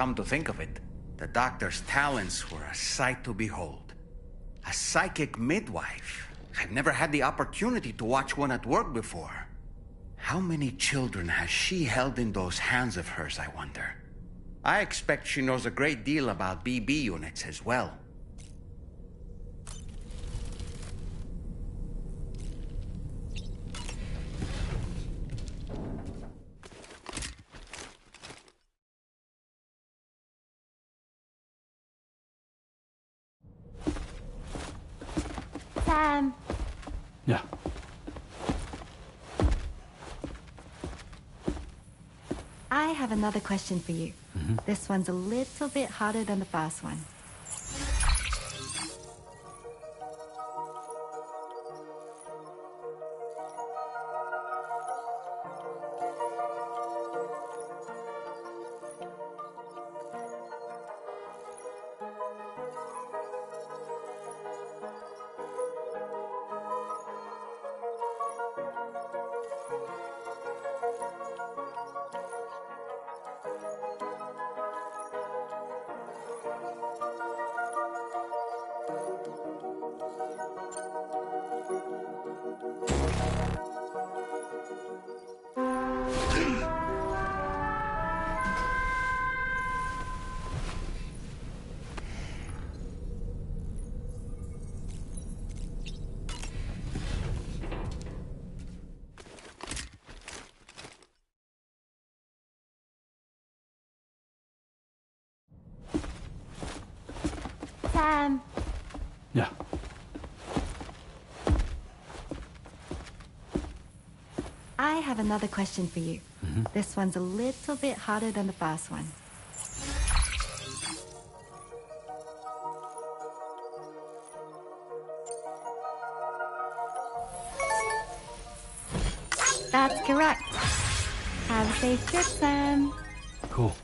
Come to think of it, the doctor's talents were a sight to behold. A psychic midwife. I've never had the opportunity to watch one at work before. How many children has she held in those hands of hers, I wonder? I expect she knows a great deal about BB units as well. Sam. Yeah. I have another question for you. This one's a little bit harder than the first one. Sam. Yeah. I have another question for you. This one's a little bit harder than the first one. That's correct. Have a safe trip, Sam. Cool.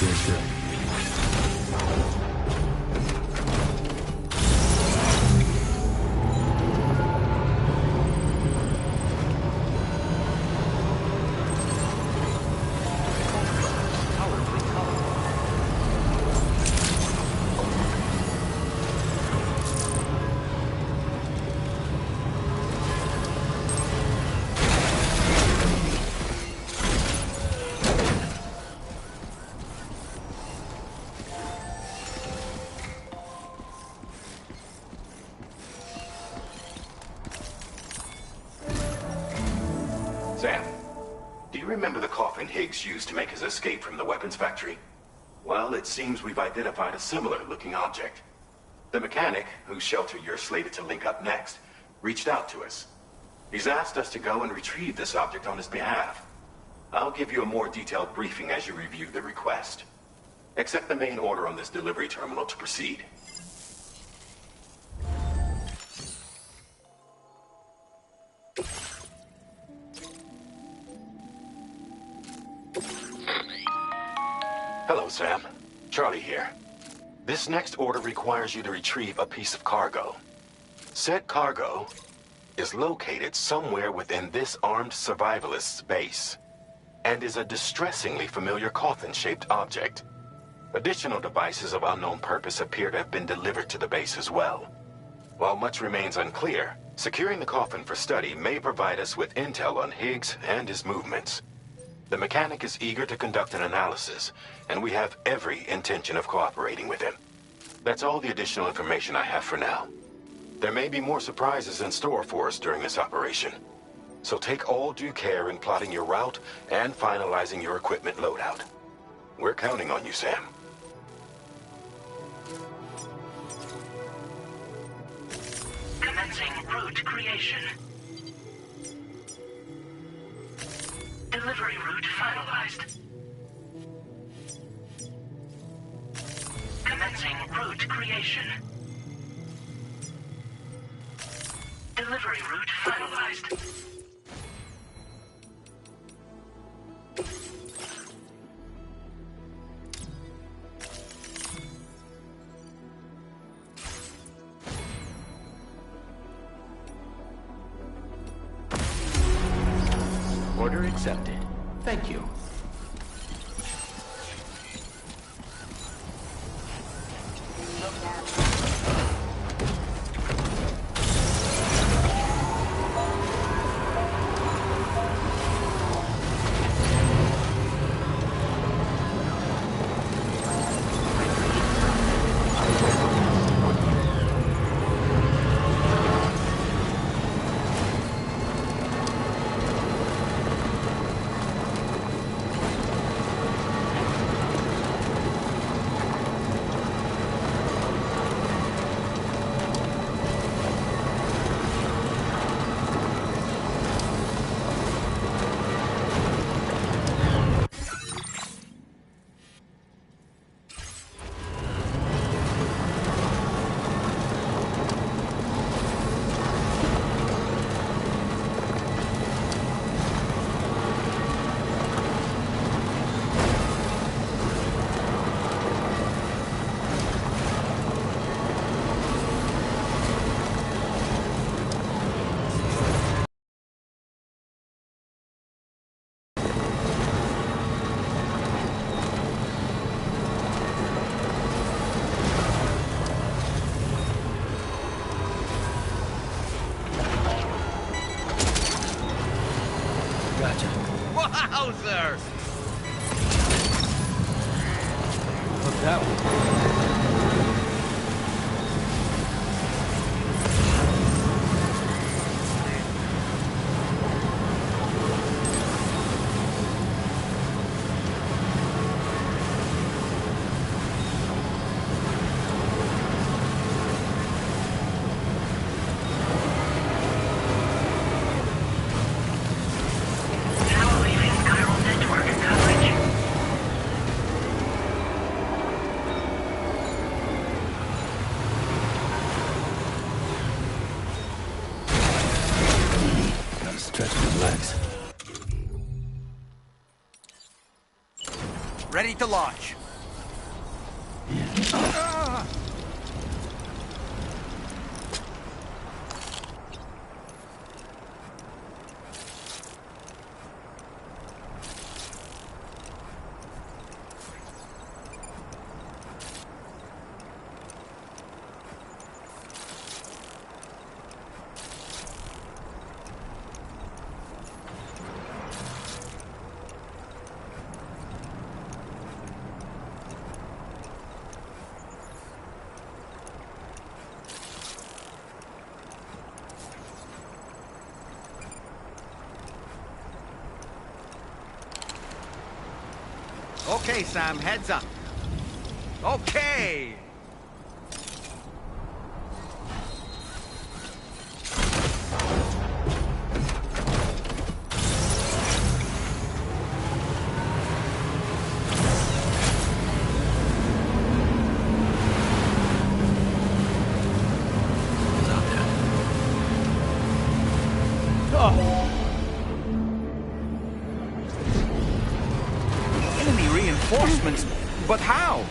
Good. Sam, do you remember the coffin Higgs used to make his escape from the weapons factory? Well, it seems we've identified a similar-looking object. The mechanic, whose shelter you're slated to link up next, reached out to us. He's asked us to go and retrieve this object on his behalf. I'll give you a more detailed briefing as you review the request. Accept the main order on this delivery terminal to proceed. Hello, Sam. Charlie here. This next order requires you to retrieve a piece of cargo. Said cargo is located somewhere within this armed survivalist's base, and is a distressingly familiar coffin-shaped object. Additional devices of unknown purpose appear to have been delivered to the base as well. While much remains unclear, securing the coffin for study may provide us with intel on Higgs and his movements. The mechanic is eager to conduct an analysis, and we have every intention of cooperating with him. That's all the additional information I have for now. There may be more surprises in store for us during this operation, so take all due care in plotting your route and finalizing your equipment loadout. We're counting on you, Sam. Commencing route creation. Delivery route finalized. route creation. Delivery route finalized. Order accepted. Thank you. Wowzers! Look that way. Now leaving chiral network coverage. Gotta stretch my legs. Ready to launch. Okay, Sam, heads up. Okay. Enemy reinforcements, but how?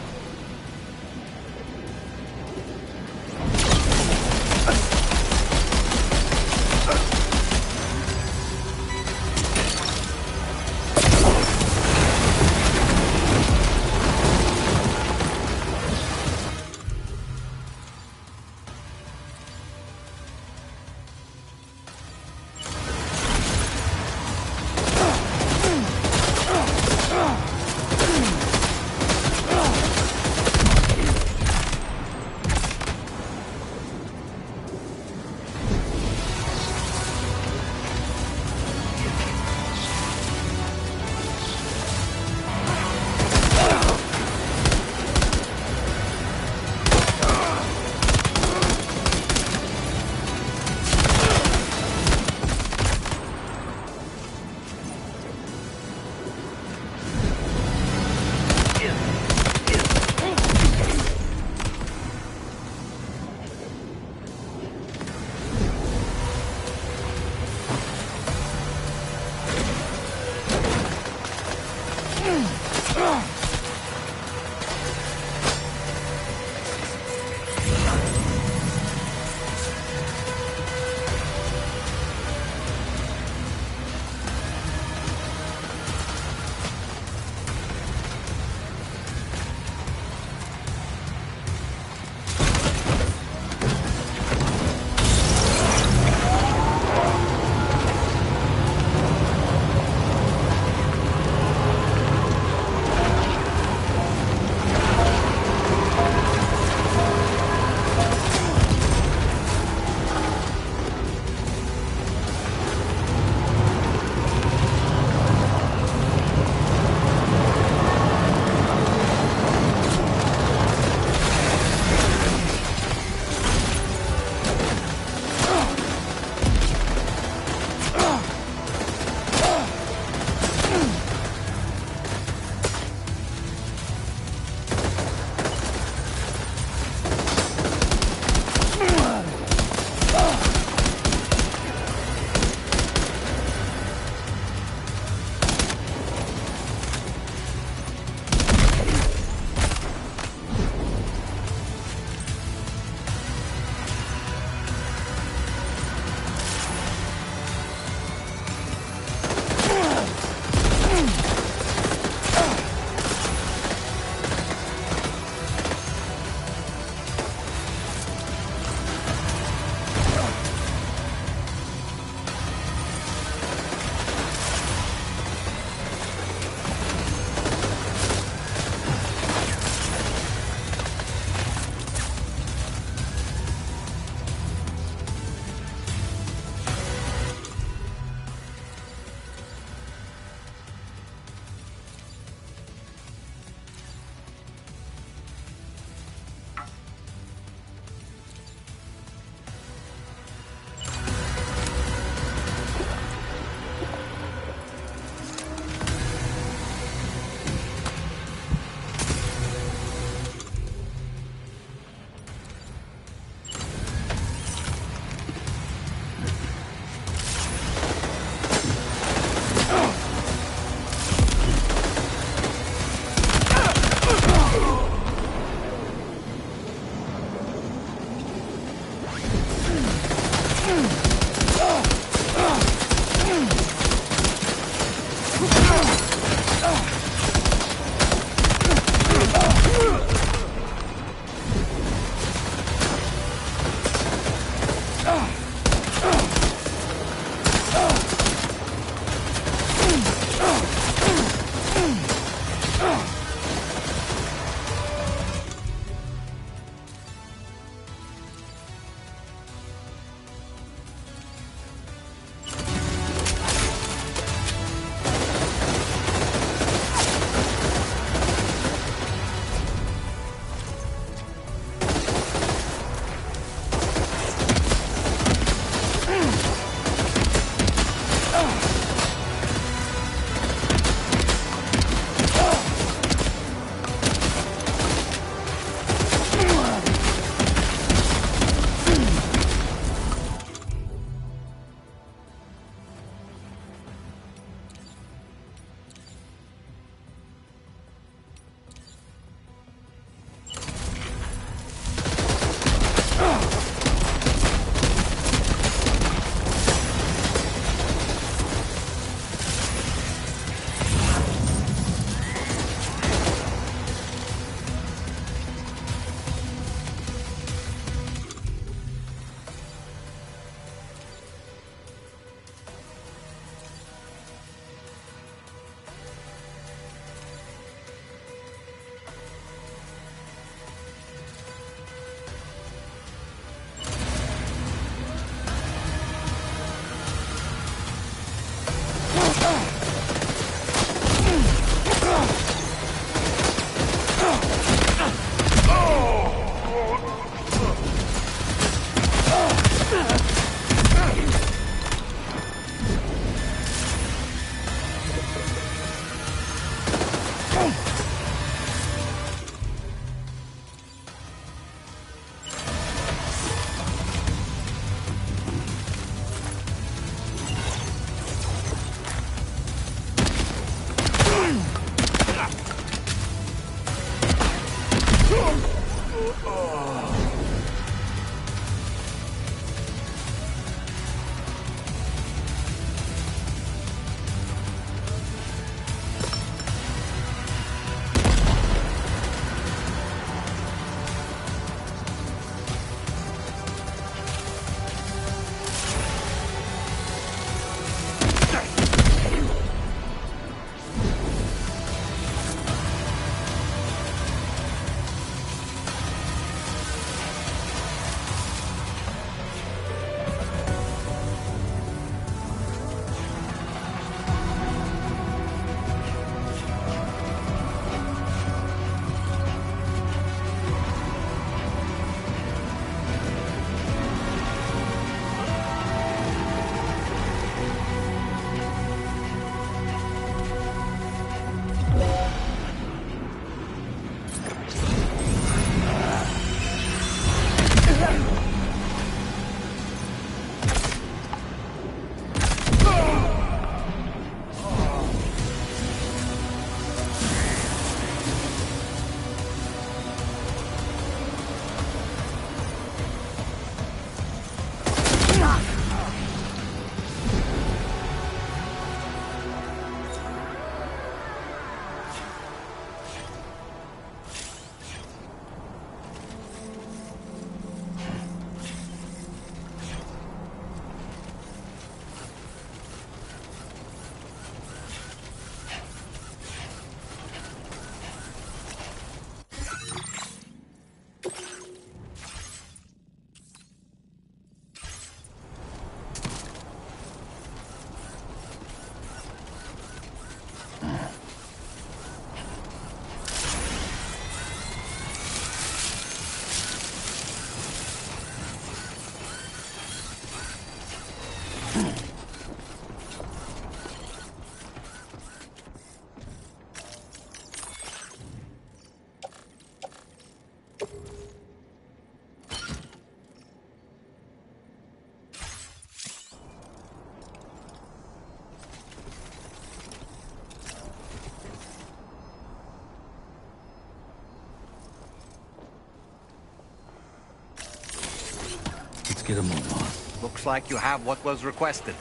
to move on. Looks like you have what was requested.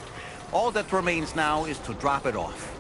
All that remains now is to drop it off.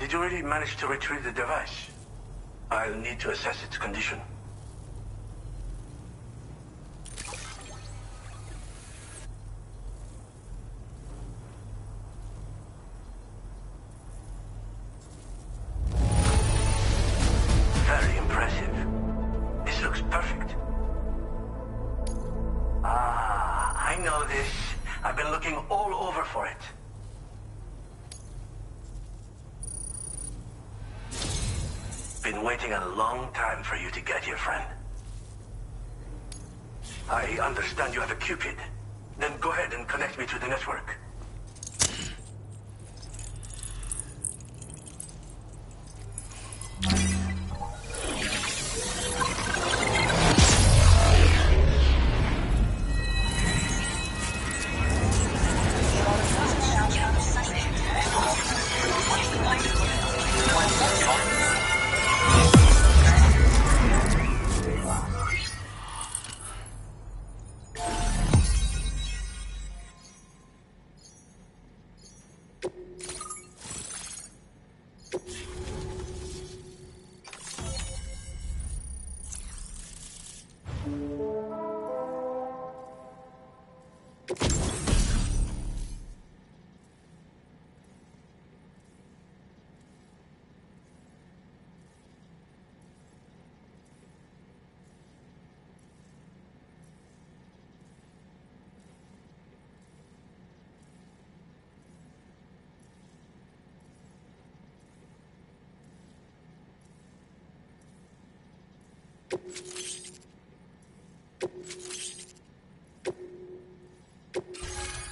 Did you really manage to retrieve the device? I'll need to assess its condition. Very impressive. This looks perfect. Ah, I know this. I've been looking all over for it. Been waiting a long time for you to get here, friend. I understand you have a Cupid. Then go ahead and connect me to the network.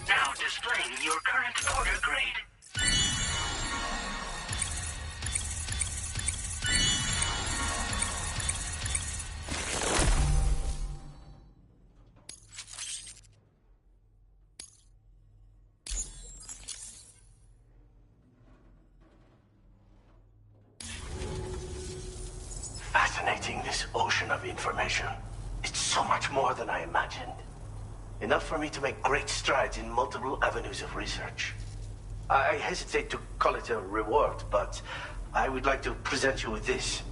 Now displaying your current order grade. Fascinating, this ocean of information. It's so much more than I imagined. Enough for me to make great strides in multiple avenues of research. I hesitate to call it a reward, but I would like to present you with this.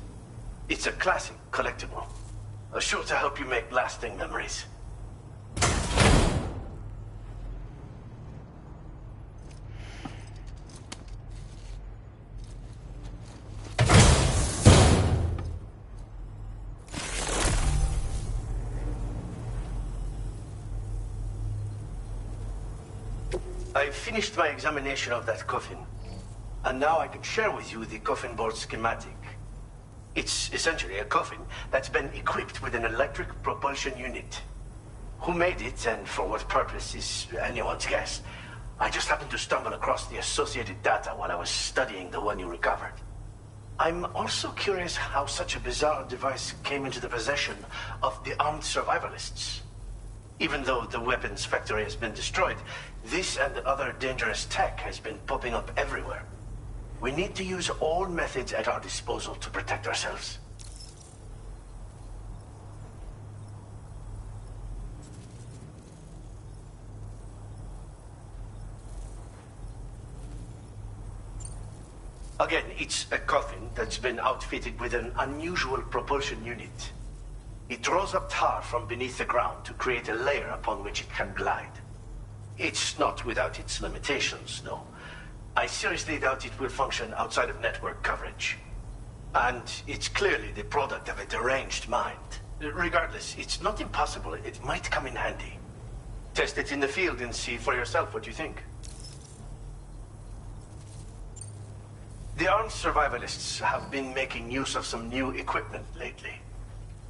It's a classic collectible, sure to help you make lasting memories. I've finished my examination of that coffin, and now I can share with you the coffin board schematic. It's essentially a coffin that's been equipped with an electric propulsion unit. Who made it and for what purpose is anyone's guess. I just happened to stumble across the associated data while I was studying the one you recovered. I'm also curious how such a bizarre device came into the possession of the armed survivalists. Even though the weapons factory has been destroyed, this and other dangerous tech has been popping up everywhere. We need to use all methods at our disposal to protect ourselves. Again, it's a coffin that's been outfitted with an unusual propulsion unit. It draws up tar from beneath the ground to create a layer upon which it can glide. It's not without its limitations, no. I seriously doubt it will function outside of network coverage. And it's clearly the product of a deranged mind. Regardless, it's not impossible. It might come in handy. Test it in the field and see for yourself what you think. The armed survivalists have been making use of some new equipment lately.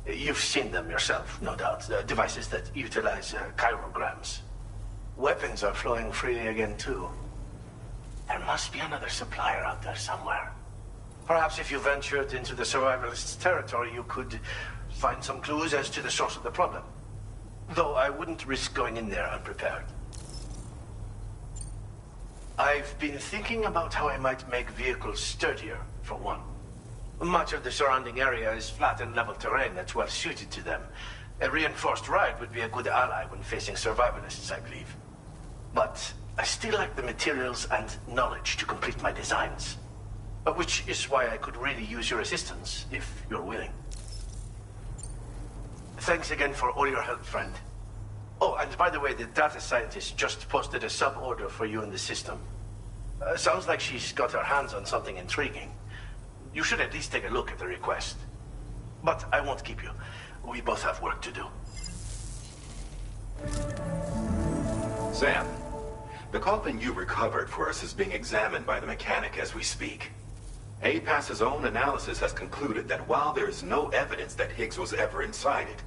You've seen them yourself, no doubt. Devices that utilize chirograms. Weapons are flowing freely again, too. There must be another supplier out there somewhere. Perhaps if you ventured into the survivalists' territory, you could find some clues as to the source of the problem. Though I wouldn't risk going in there unprepared. I've been thinking about how I might make vehicles sturdier, for one. Much of the surrounding area is flat and level terrain that's well suited to them. A reinforced ride would be a good ally when facing survivalists, I believe. But I still lack the materials and knowledge to complete my designs. Which is why I could really use your assistance, if you're willing. Thanks again for all your help, friend. Oh, and by the way, the data scientist just posted a sub-order for you in the system. Sounds like she's got her hands on something intriguing. You should at least take a look at the request. But I won't keep you. We both have work to do. Sam, the coffin you recovered for us is being examined by the mechanic as we speak. APAS's own analysis has concluded that while there is no evidence that Higgs was ever inside it,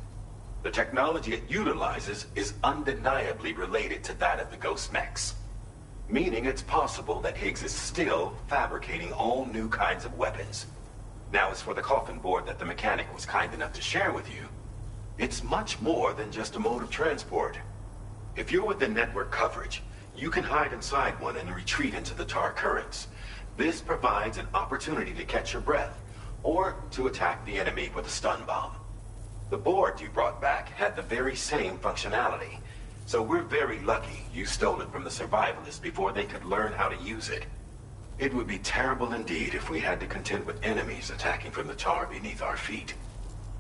the technology it utilizes is undeniably related to that of the Ghost Mechs. Meaning it's possible that Higgs is still fabricating all new kinds of weapons. Now, as for the coffin board that the mechanic was kind enough to share with you, it's much more than just a mode of transport. If you're within network coverage, you can hide inside one and retreat into the tar currents. This provides an opportunity to catch your breath, or to attack the enemy with a stun bomb. The board you brought back had the very same functionality, so we're very lucky you stole it from the survivalists before they could learn how to use it. It would be terrible indeed if we had to contend with enemies attacking from the tar beneath our feet.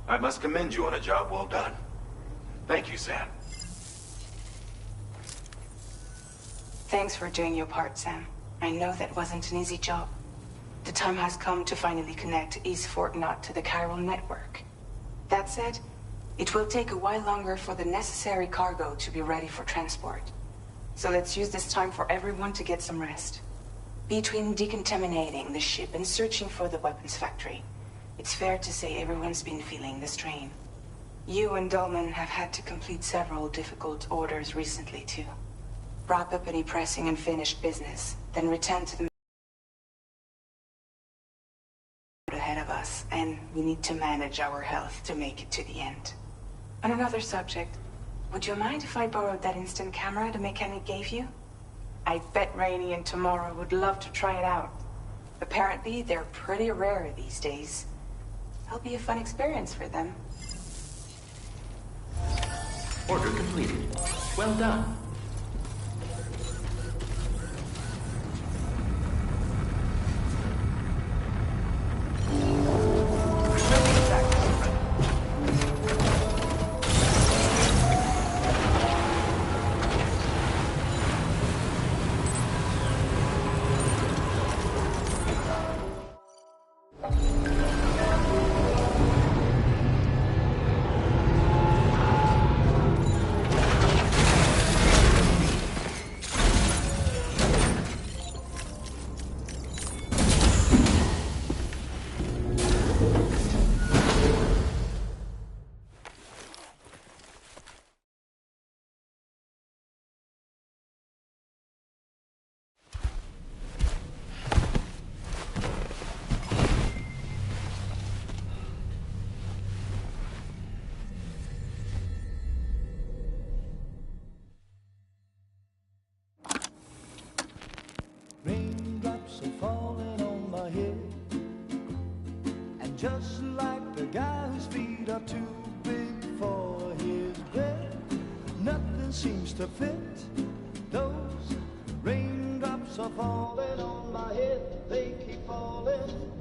I must commend you on a job well done. Thank you, Sam. Thanks for doing your part, Sam. I know that wasn't an easy job. The time has come to finally connect East Fort Knot to the chiral network. That said, it will take a while longer for the necessary cargo to be ready for transport. So let's use this time for everyone to get some rest. Between decontaminating the ship and searching for the weapons factory, it's fair to say everyone's been feeling the strain. You and Dolman have had to complete several difficult orders recently, too. Wrap up any pressing and finished business, then return to the ahead of us, and we need to manage our health to make it to the end. On another subject, would you mind if I borrowed that instant camera the mechanic gave you? I bet Rainey and Tomorrow would love to try it out. Apparently, they're pretty rare these days. It'll be a fun experience for them. Order completed. Well done. Raindrops are falling on my head, and just like the guy whose feet are too big for his bed, nothing seems to fit. Those raindrops are falling on my head, they keep falling.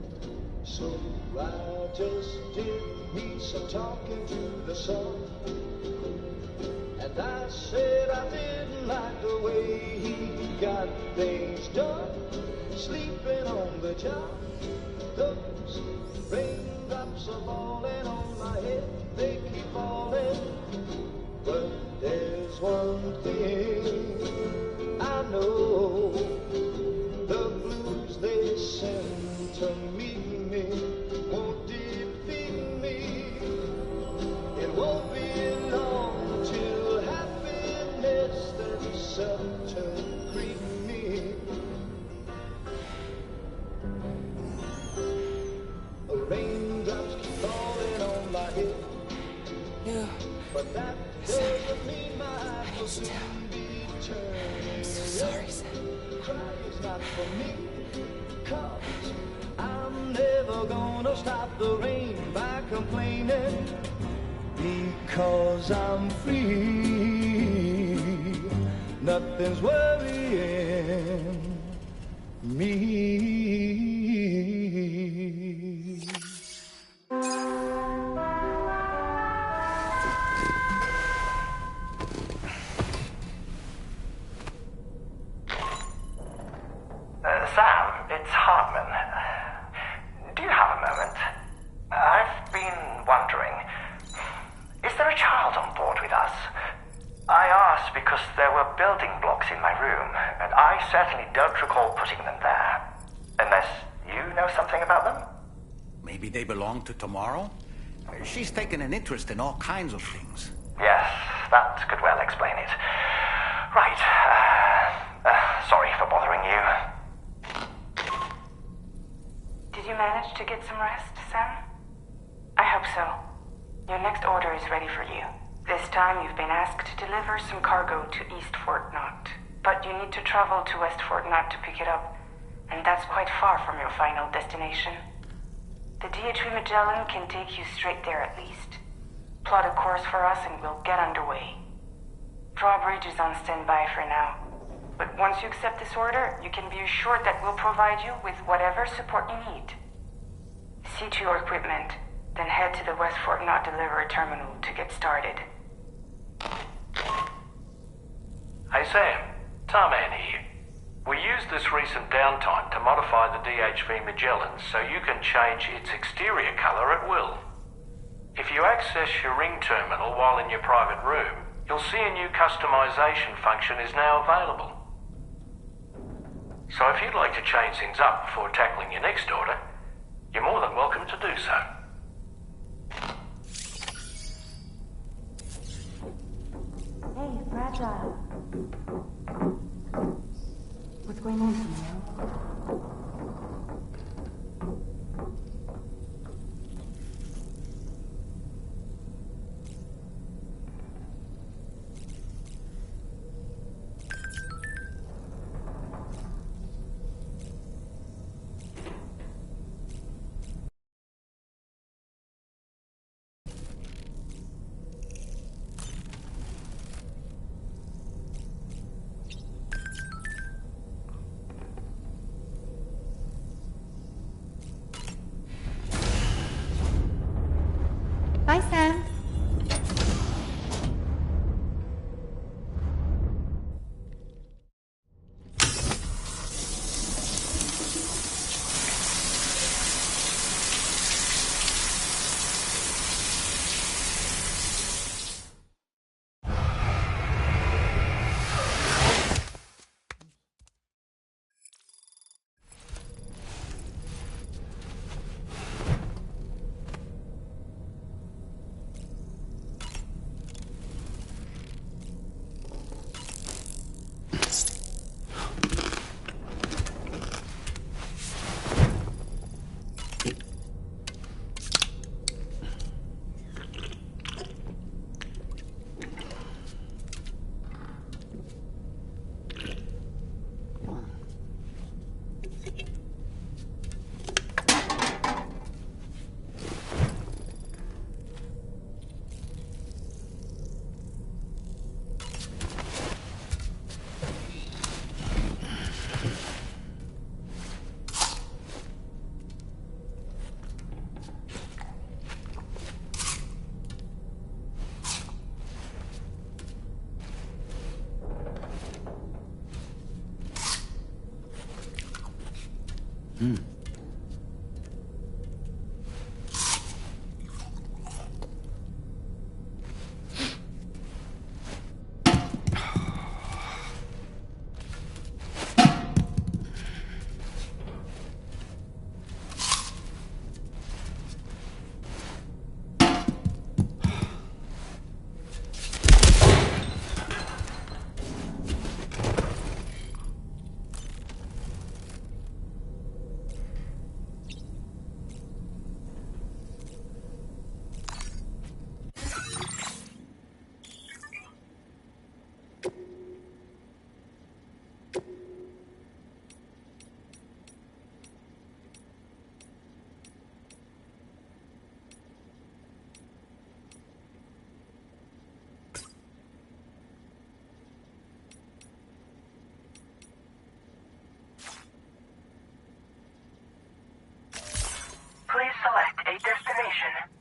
So I just did me some talking to the sun, and I said I didn't like the way he got things done, sleeping on the job. Those raindrops are falling on my head, they keep falling. But there's one thing I know, the blues they send to meet me won't defeat me. It won't be long till happiness themselves to greet me. The raindrops keep falling on my head, but that doesn't mean my eyes will soon be turning. I'm so sorry, Sam. Cry is not for me, 'cause I'm never gonna stop the rain by complaining, because I'm free. Nothing's worrying me. building blocks in my room, and I certainly don't recall putting them there. Unless you know something about them? Maybe they belong to Tomorrow? She's taken an interest in all kinds of things. Yes, that could well explain it. Right, sorry for bothering you. Did you manage to get some rest, Sam? I hope so. Your next order is ready for you. This time you've been asked to deliver some cargo to East Fort Knot. But you need to travel to West Fort Knot to pick it up. And that's quite far from your final destination. The DHV Magellan can take you straight there at least. Plot a course for us and we'll get underway. Drawbridge is on standby for now. But once you accept this order, you can be assured that we'll provide you with whatever support you need. See to your equipment, then head to the West Fort Knot delivery terminal to get started. Hey Sam, Tarman here. We used this recent downtime to modify the DHV Magellan so you can change its exterior color at will. If you access your ring terminal while in your private room, you'll see a new customization function is now available. So if you'd like to change things up before tackling your next order, you're more than welcome to do so. Hey, Fragile. What's going on, Samuel? Bye, Sam. Please select a destination.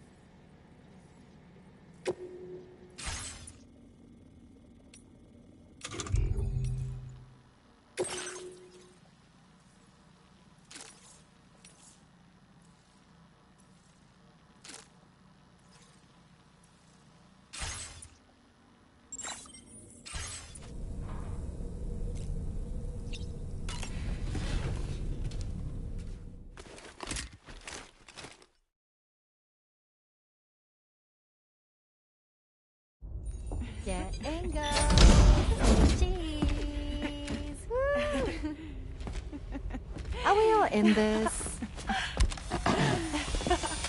Get and go. Cheese. Woo. Are we all in this?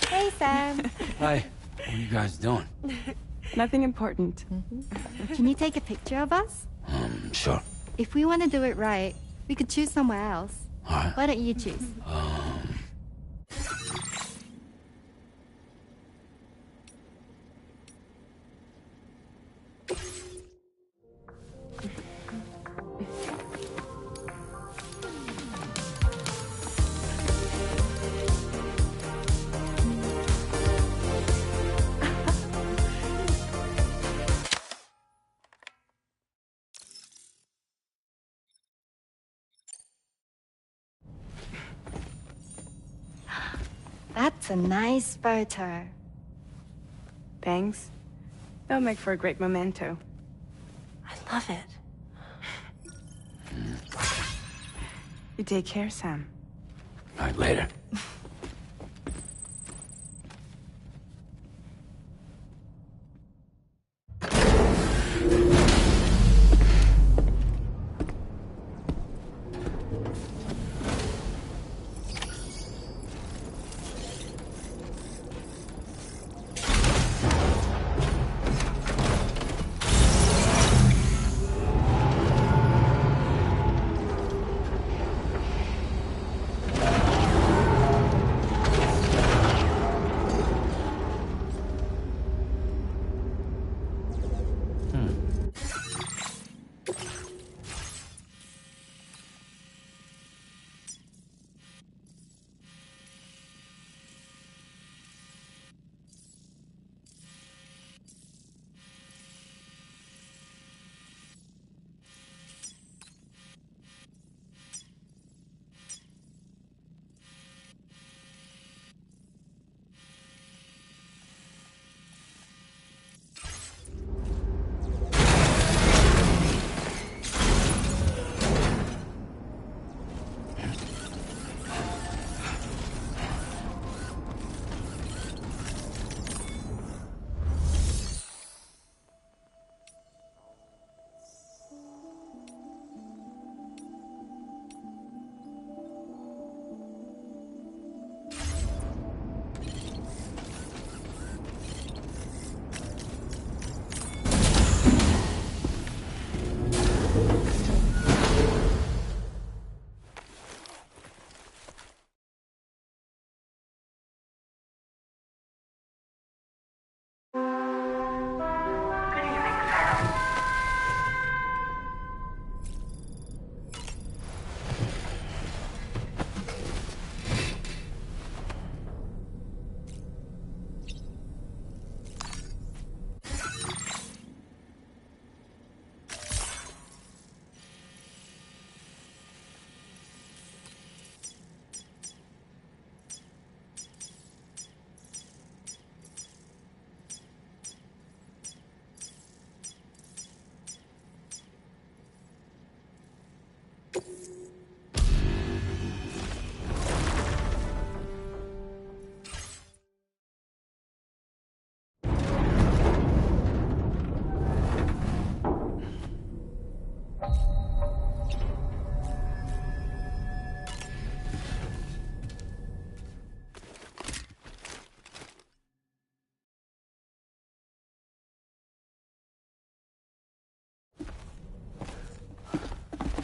Hey, Sam. Hi. What are you guys doing? Nothing important. Can you take a picture of us? Sure. If we want to do it right, we could choose somewhere else. All right. Why don't you choose? That's a nice photo. Thanks. That'll make for a great memento. I love it. You take care, Sam. All right, later.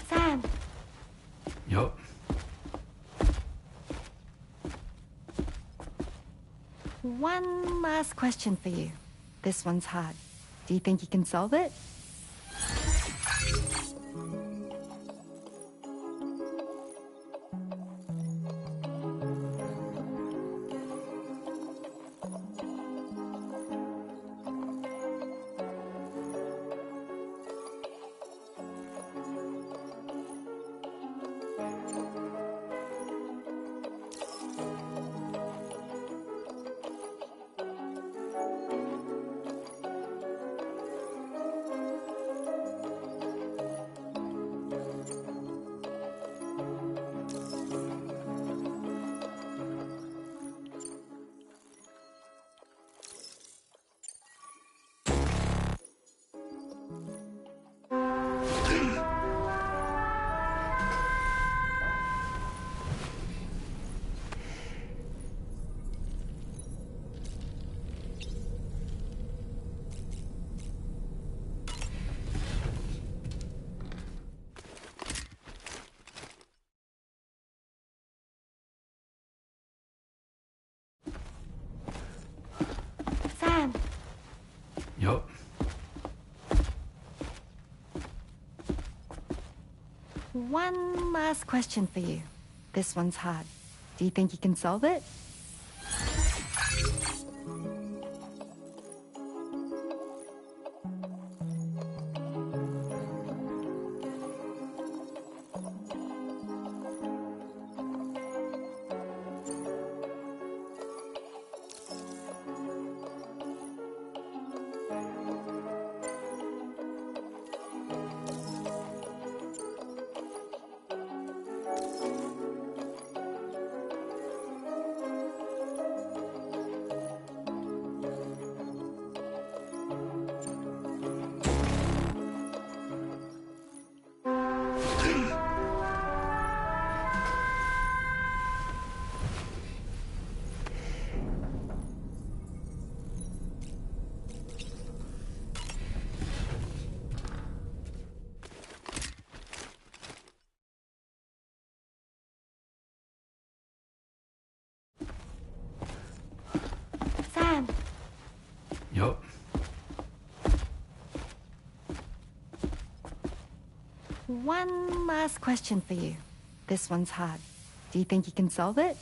Sam. Yup. One last question for you. This one's hard. Do you think you can solve it? One last question for you. This one's hard. Do you think you can solve it? Sam! Yup. One last question for you. This one's hard. Do you think you can solve it?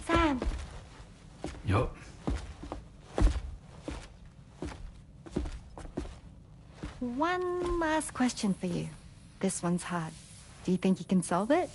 Sam! Yup. One last question for you. This one's hard. Do you think you can solve it?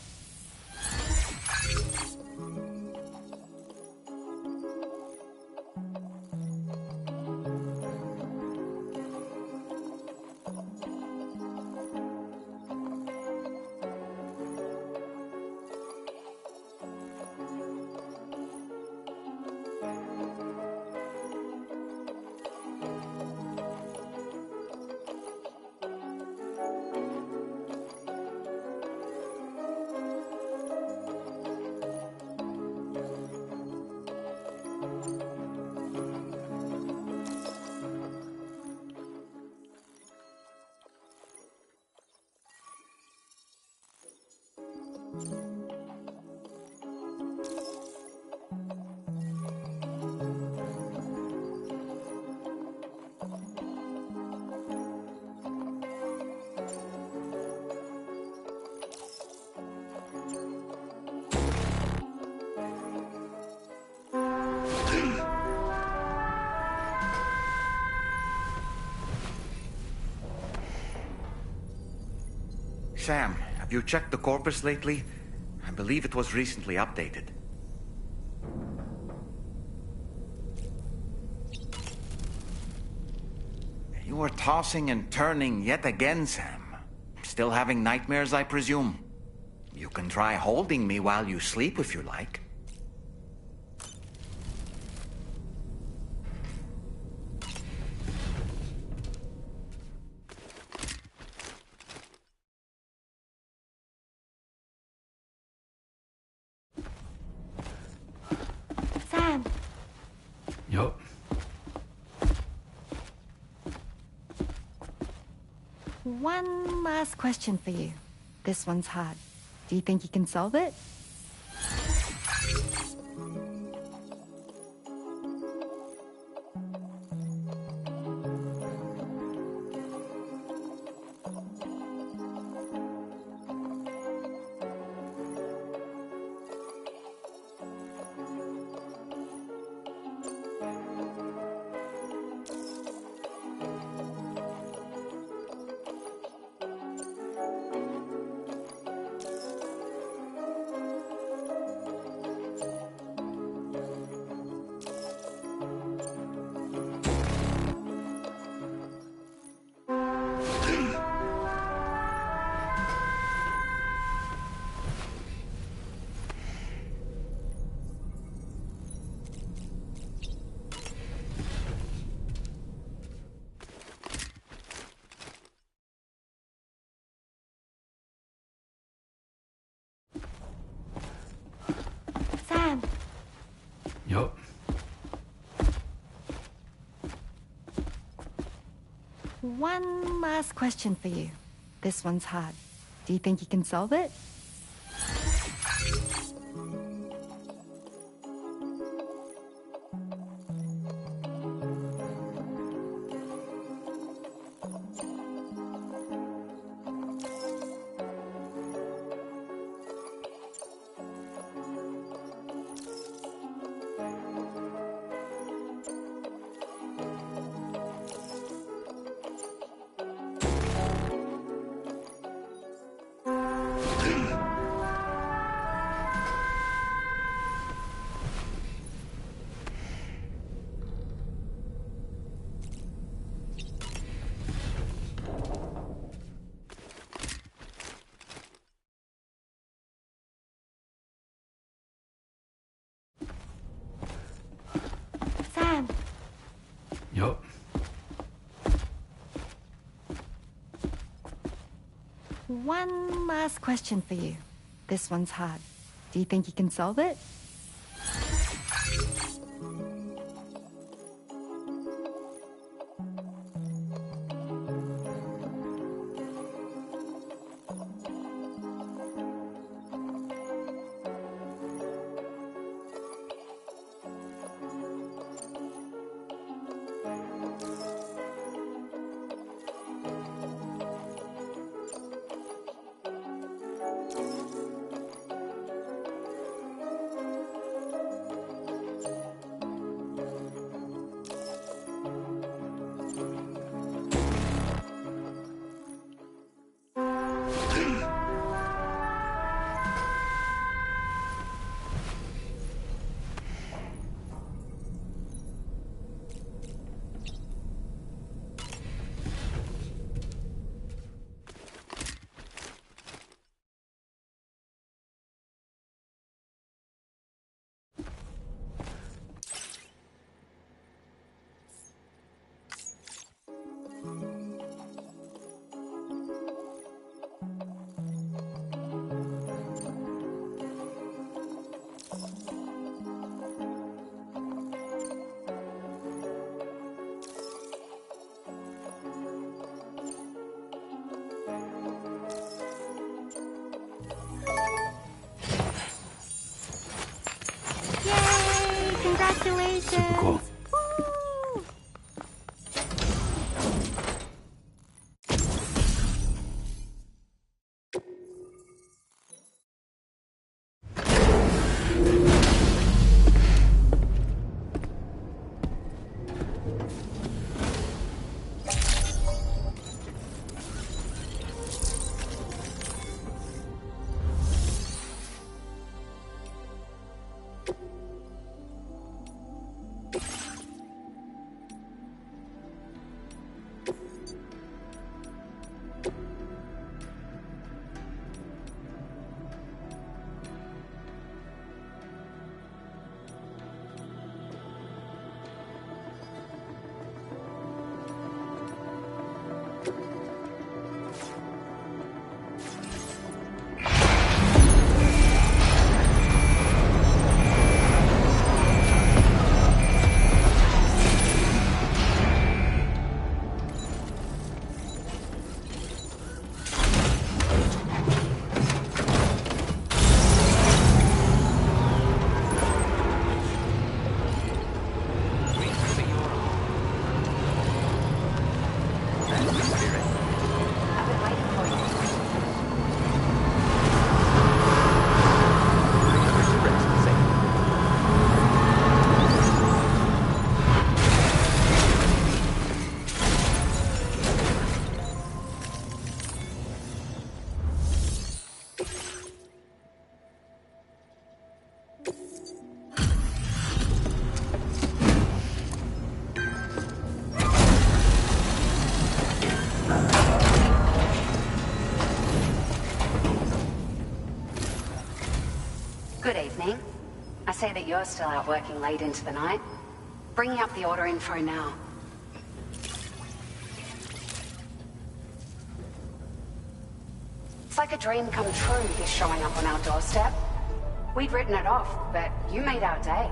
Sam, have you checked the corpus lately? I believe it was recently updated. You were tossing and turning yet again, Sam. Still having nightmares, I presume? You can try holding me while you sleep if you like. Sam! Yup. One last question for you. This one's hard. Do you think you can solve it? One last question for you. This one's hard. Do you think you can solve it? Sam. Yup. One last question for you. This one's hard. Do you think you can solve it? Yay! Congratulations! Super cool. Woo! Good evening. I see that you're still out working late into the night. Bringing up the order info now. It's like a dream come true, this showing up on our doorstep. We'd written it off, but you made our day.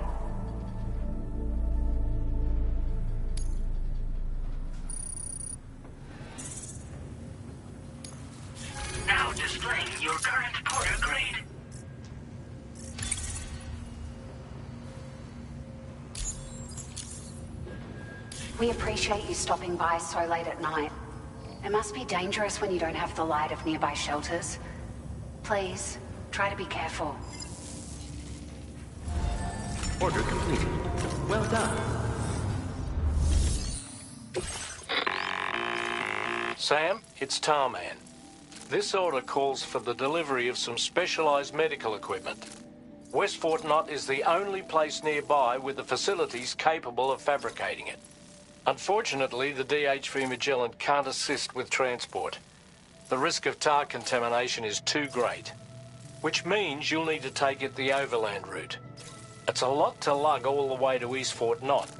We appreciate you stopping by so late at night. It must be dangerous when you don't have the light of nearby shelters. Please, try to be careful. Order completed. Well done. Sam, it's Tarman. This order calls for the delivery of some specialized medical equipment. West Fort Knott is the only place nearby with the facilities capable of fabricating it. Unfortunately, the DHV Magellan can't assist with transport. The risk of tar contamination is too great, which means you'll need to take it the overland route. It's a lot to lug all the way to East Fort Knott,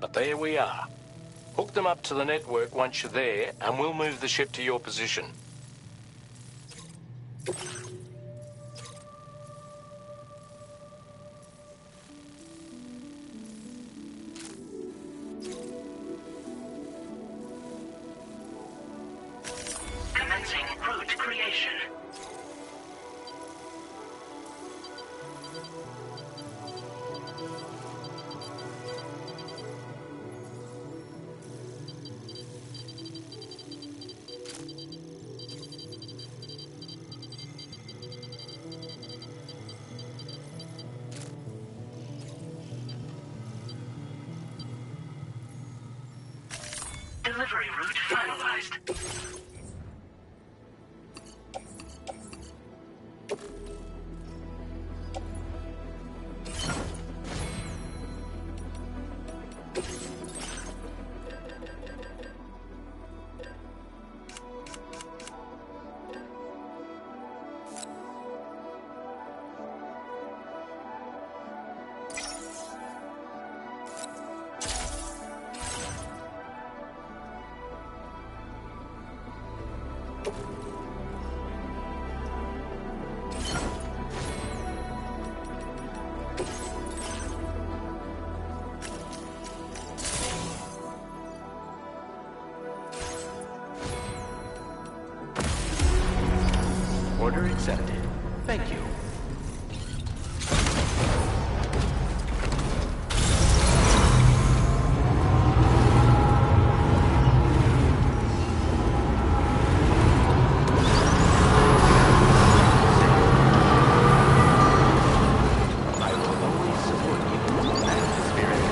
but there we are. Hook them up to the network once you're there, and we'll move the ship to your position. Commencing route creation. Delivery route finalized. Order accepted. Thank you. I will always support you. That's the spirit.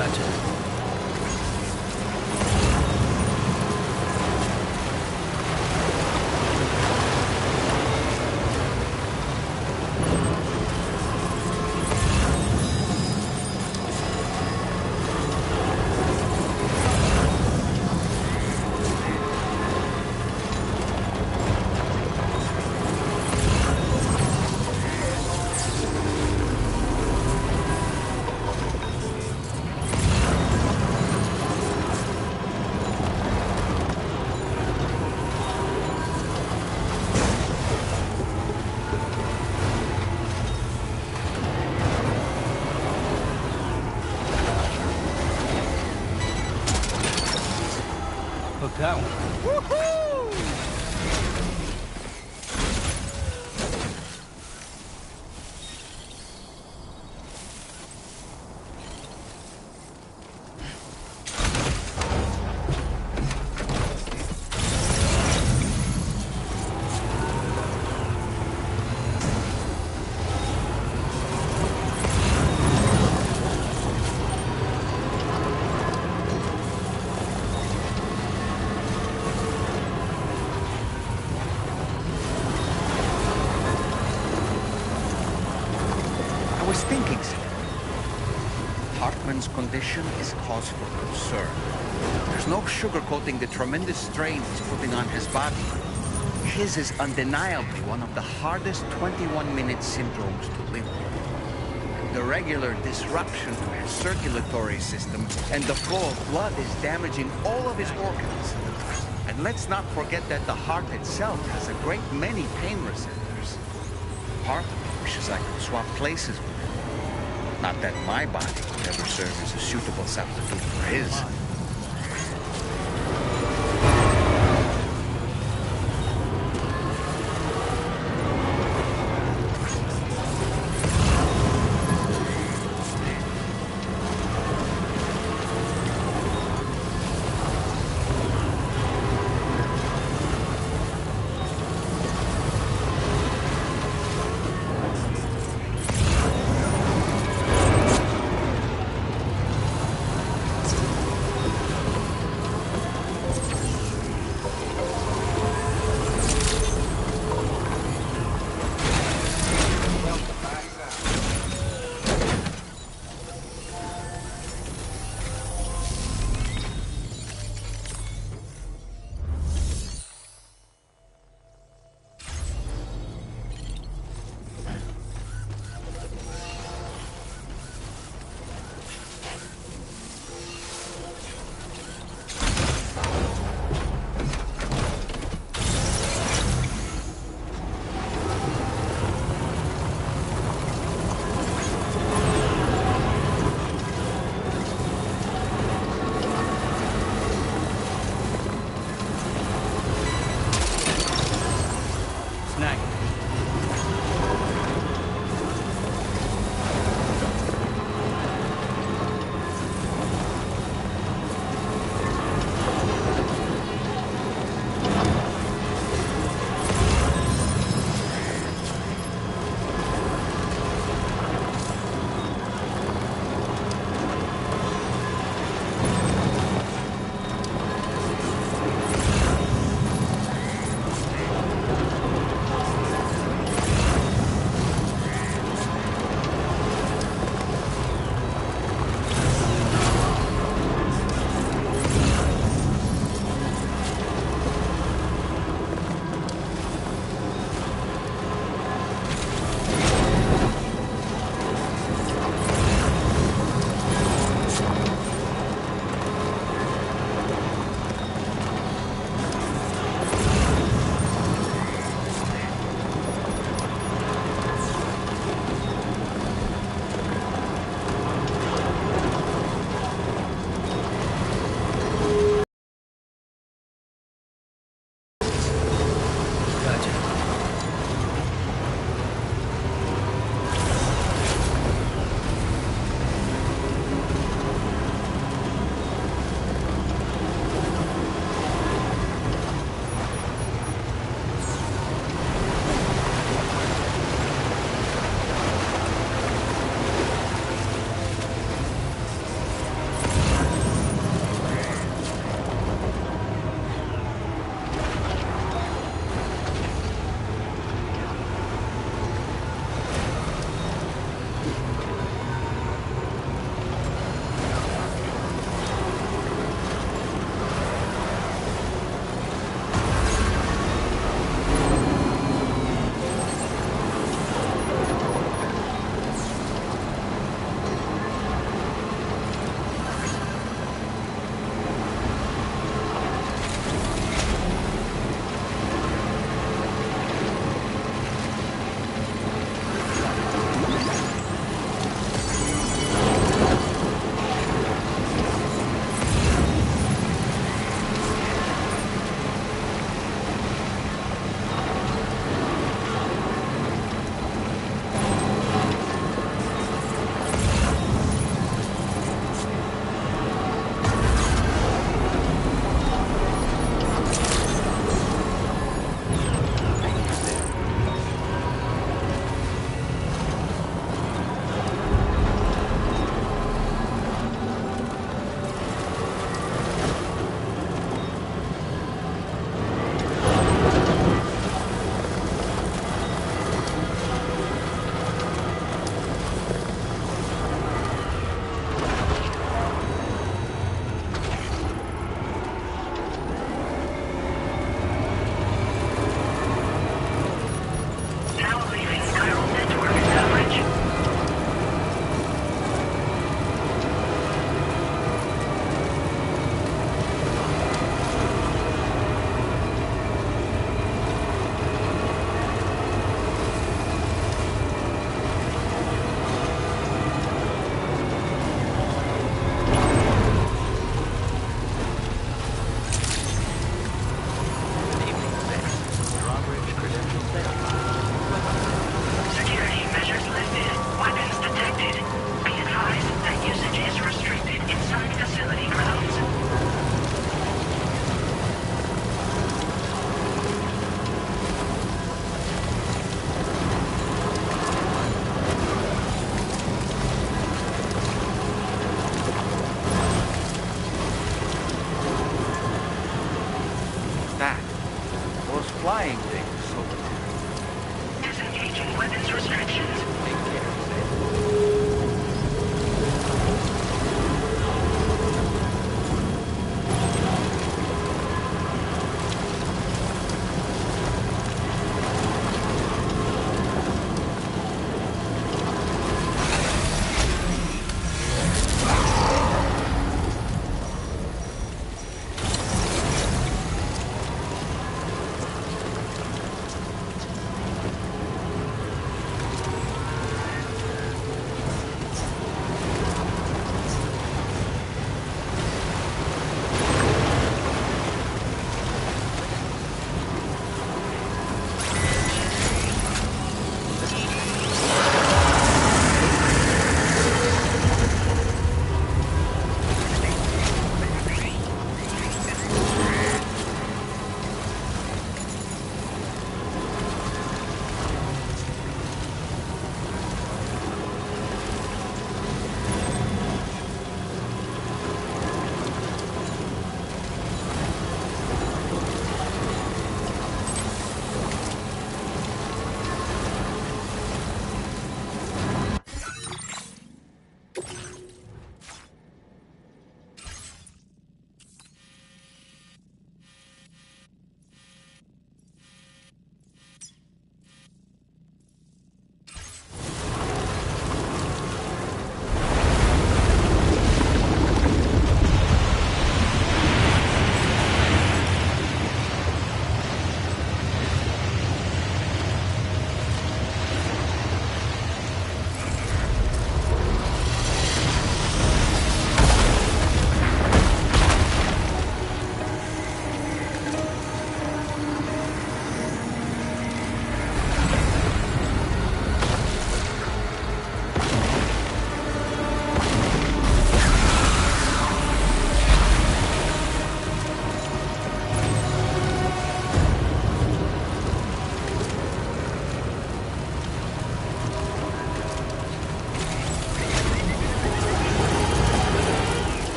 Gotcha. Hooked that one. I was thinking, sir. Hartman's condition is cause for concern. There's no sugarcoating the tremendous strain he's putting on his body. His is undeniably one of the hardest 21-minute syndromes to live with. The regular disruption to his circulatory system and the flow of blood is damaging all of his organs. And let's not forget that the heart itself has a great many pain receptors. Part of me wishes I could swap places with him. Not that my body would ever serve as a suitable substitute for his.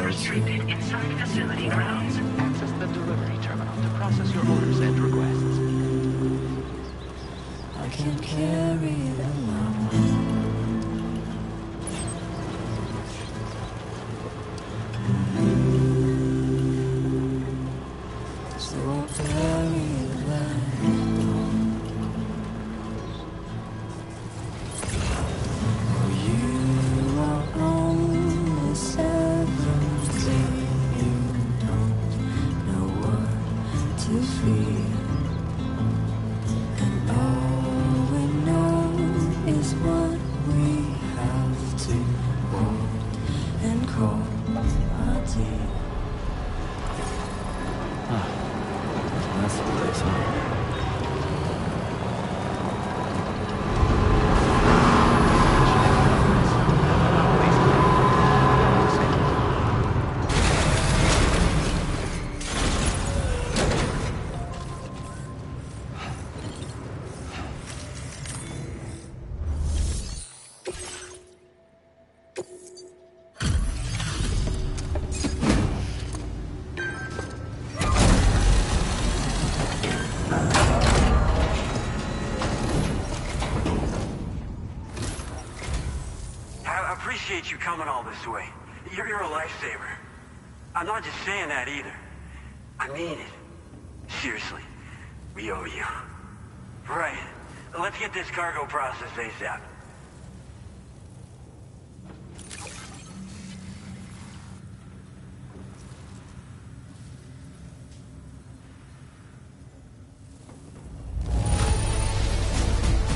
restricted inside facility grounds. Access the delivery terminal to process your orders and requests. I can't carry it alone. So I'll bury it like you are only 17. You don't know what to feel. And all we know is what we have to hold and call our dear. That's the place, huh? I appreciate you coming all this way. You're a lifesaver. I'm not just saying that either. I mean it. Seriously. We owe you. Right. Let's get this cargo processed ASAP.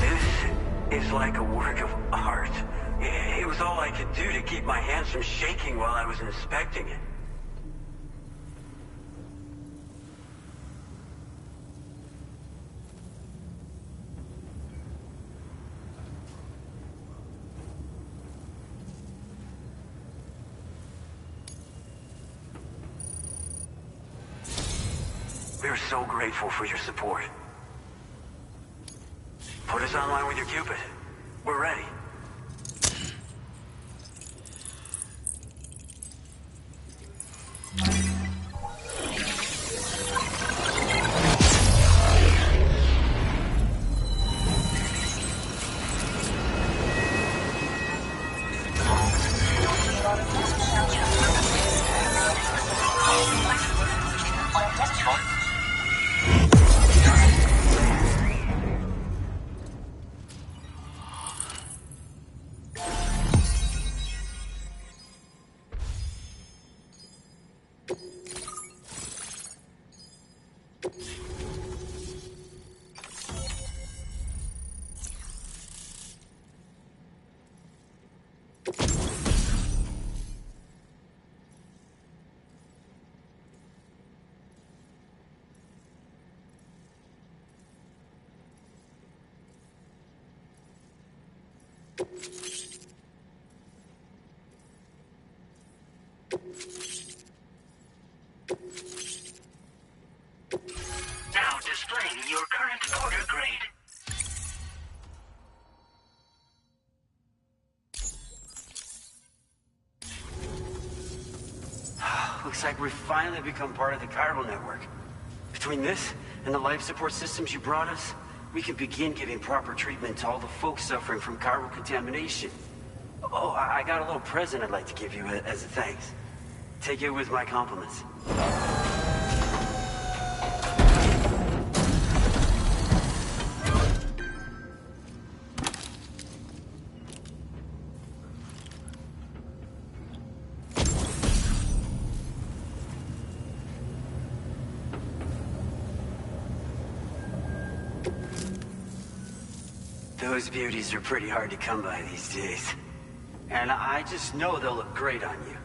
This is like a work of art. It was all I could do to keep my hands from shaking while I was inspecting it. We're so grateful for your support. Put us online with your Cupid. We're ready. Now displaying your current order grade. Looks like we've finally become part of the chiral network. Between this and the life support systems you brought us, we can begin giving proper treatment to all the folks suffering from chiral contamination. Oh, I got a little present I'd like to give you as a thanks. Take it with my compliments. Those beauties are pretty hard to come by these days. And I just know they'll look great on you.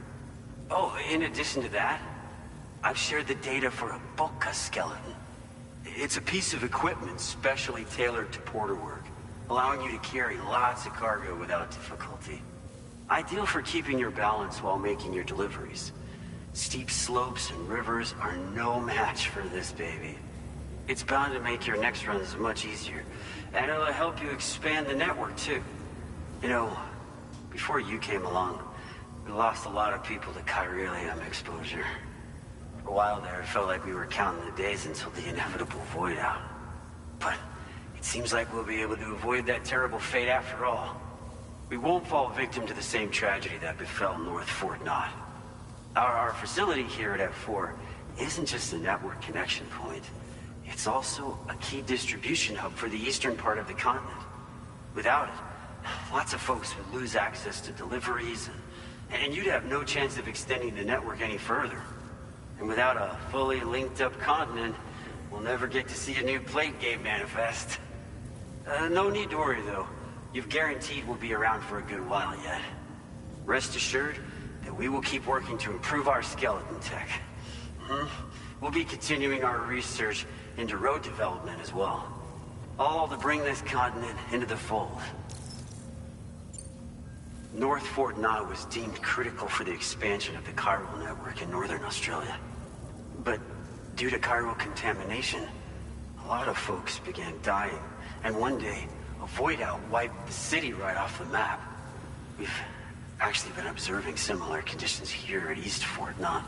Oh, in addition to that, I've shared the data for a Boca skeleton. It's a piece of equipment specially tailored to porter work, allowing you to carry lots of cargo without difficulty. Ideal for keeping your balance while making your deliveries. Steep slopes and rivers are no match for this baby. It's bound to make your next runs much easier, and it'll help you expand the network too. You know, before you came along, We lost a lot of people to chiralium exposure. For a while there, it felt like we were counting the days until the inevitable void out. But it seems like we'll be able to avoid that terrible fate after all. We won't fall victim to the same tragedy that befell North Fort Knott. Our facility here at F4 isn't just a network connection point. It's also a key distribution hub for the eastern part of the continent. Without it, lots of folks would lose access to deliveries, and you'd have no chance of extending the network any further. And without a fully linked up continent, we'll never get to see a new plate game manifest. No need to worry though. You've guaranteed we'll be around for a good while yet. Rest assured that we will keep working to improve our skeleton tech. We'll be continuing our research into road development as well. All to bring this continent into the fold. North Fort Knott was deemed critical for the expansion of the chiral network in northern Australia. But due to chiral contamination, a lot of folks began dying, and one day, a void out wiped the city right off the map. We've actually been observing similar conditions here at East Fort Knott.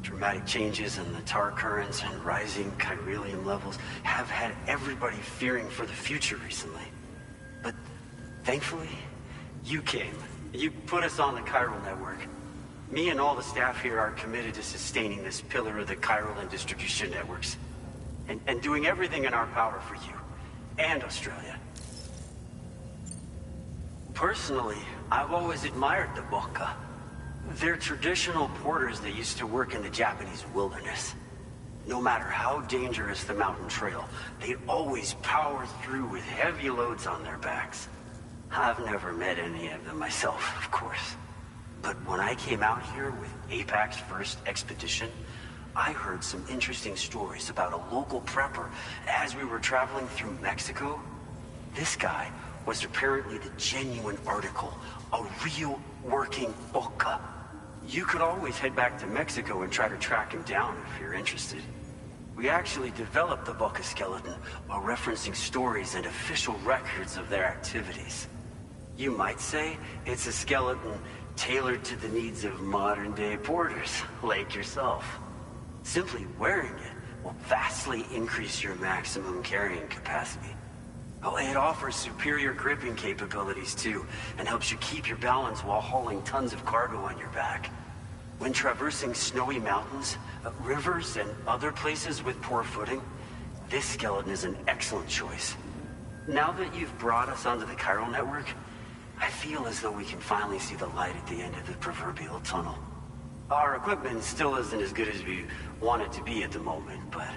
Dramatic changes in the tar currents and rising chiralium levels have had everybody fearing for the future recently. But thankfully, you came. You put us on the chiral network. Me and all the staff here are committed to sustaining this pillar of the chiral and distribution networks. And doing everything in our power for you and Australia. Personally, I've always admired the Bokka. They're traditional porters that used to work in the Japanese wilderness. No matter how dangerous the mountain trail, they always power through with heavy loads on their backs. I've never met any of them myself, of course. But when I came out here with APAC's first expedition, I heard some interesting stories about a local prepper as we were traveling through Mexico. This guy was apparently the genuine article, a real working Bokka. You could always head back to Mexico and try to track him down if you're interested. We actually developed the Bokka skeleton while referencing stories and official records of their activities. You might say it's a skeleton tailored to the needs of modern-day porters, like yourself. Simply wearing it will vastly increase your maximum carrying capacity. Oh, it offers superior gripping capabilities too, and helps you keep your balance while hauling tons of cargo on your back. When traversing snowy mountains, rivers, and other places with poor footing, this skeleton is an excellent choice. Now that you've brought us onto the chiral network, I feel as though we can finally see the light at the end of the proverbial tunnel. Our equipment still isn't as good as we want it to be at the moment, but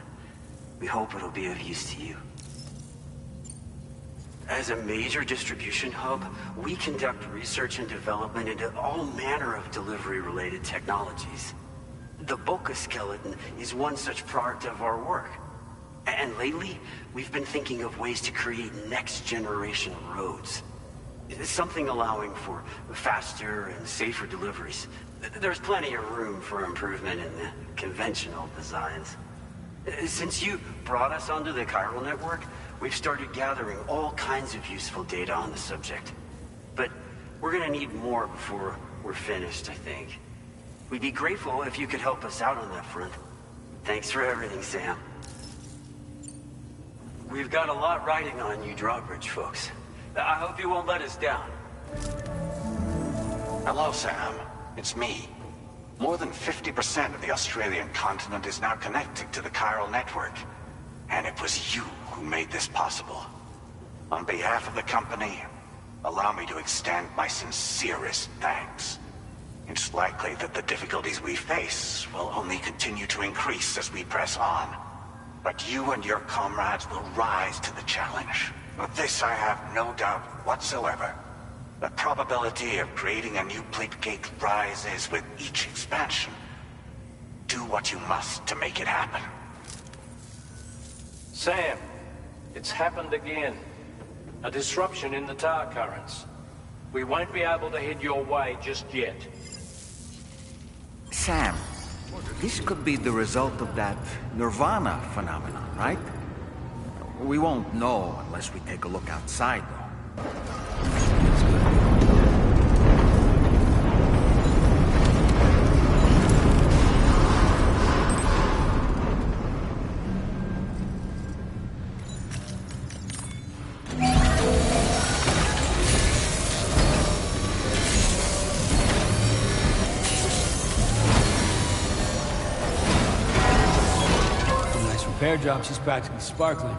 we hope it'll be of use to you. As a major distribution hub, we conduct research and development into all manner of delivery-related technologies. The Bokka skeleton is one such product of our work. And lately, we've been thinking of ways to create next-generation roads. Something allowing for faster and safer deliveries. There's plenty of room for improvement in the conventional designs. Since you brought us onto the chiral network, we've started gathering all kinds of useful data on the subject. But we're gonna need more before we're finished, I think. We'd be grateful if you could help us out on that front. Thanks for everything, Sam. We've got a lot riding on you drawbridge folks. I hope you won't let us down. Hello, Sam. It's me. More than 50% of the Australian continent is now connected to the chiral network. And it was you who made this possible. On behalf of the company, allow me to extend my sincerest thanks. It's likely that the difficulties we face will only continue to increase as we press on. But you and your comrades will rise to the challenge. Of this I have no doubt whatsoever. The probability of creating a new plate gate rises with each expansion. Do what you must to make it happen. Sam, it's happened again. A disruption in the tar currents. We won't be able to head your way just yet. Sam, this could be the result of that Nirvana phenomenon, right? We won't know unless we take a look outside, though. repair job's just practically sparkling.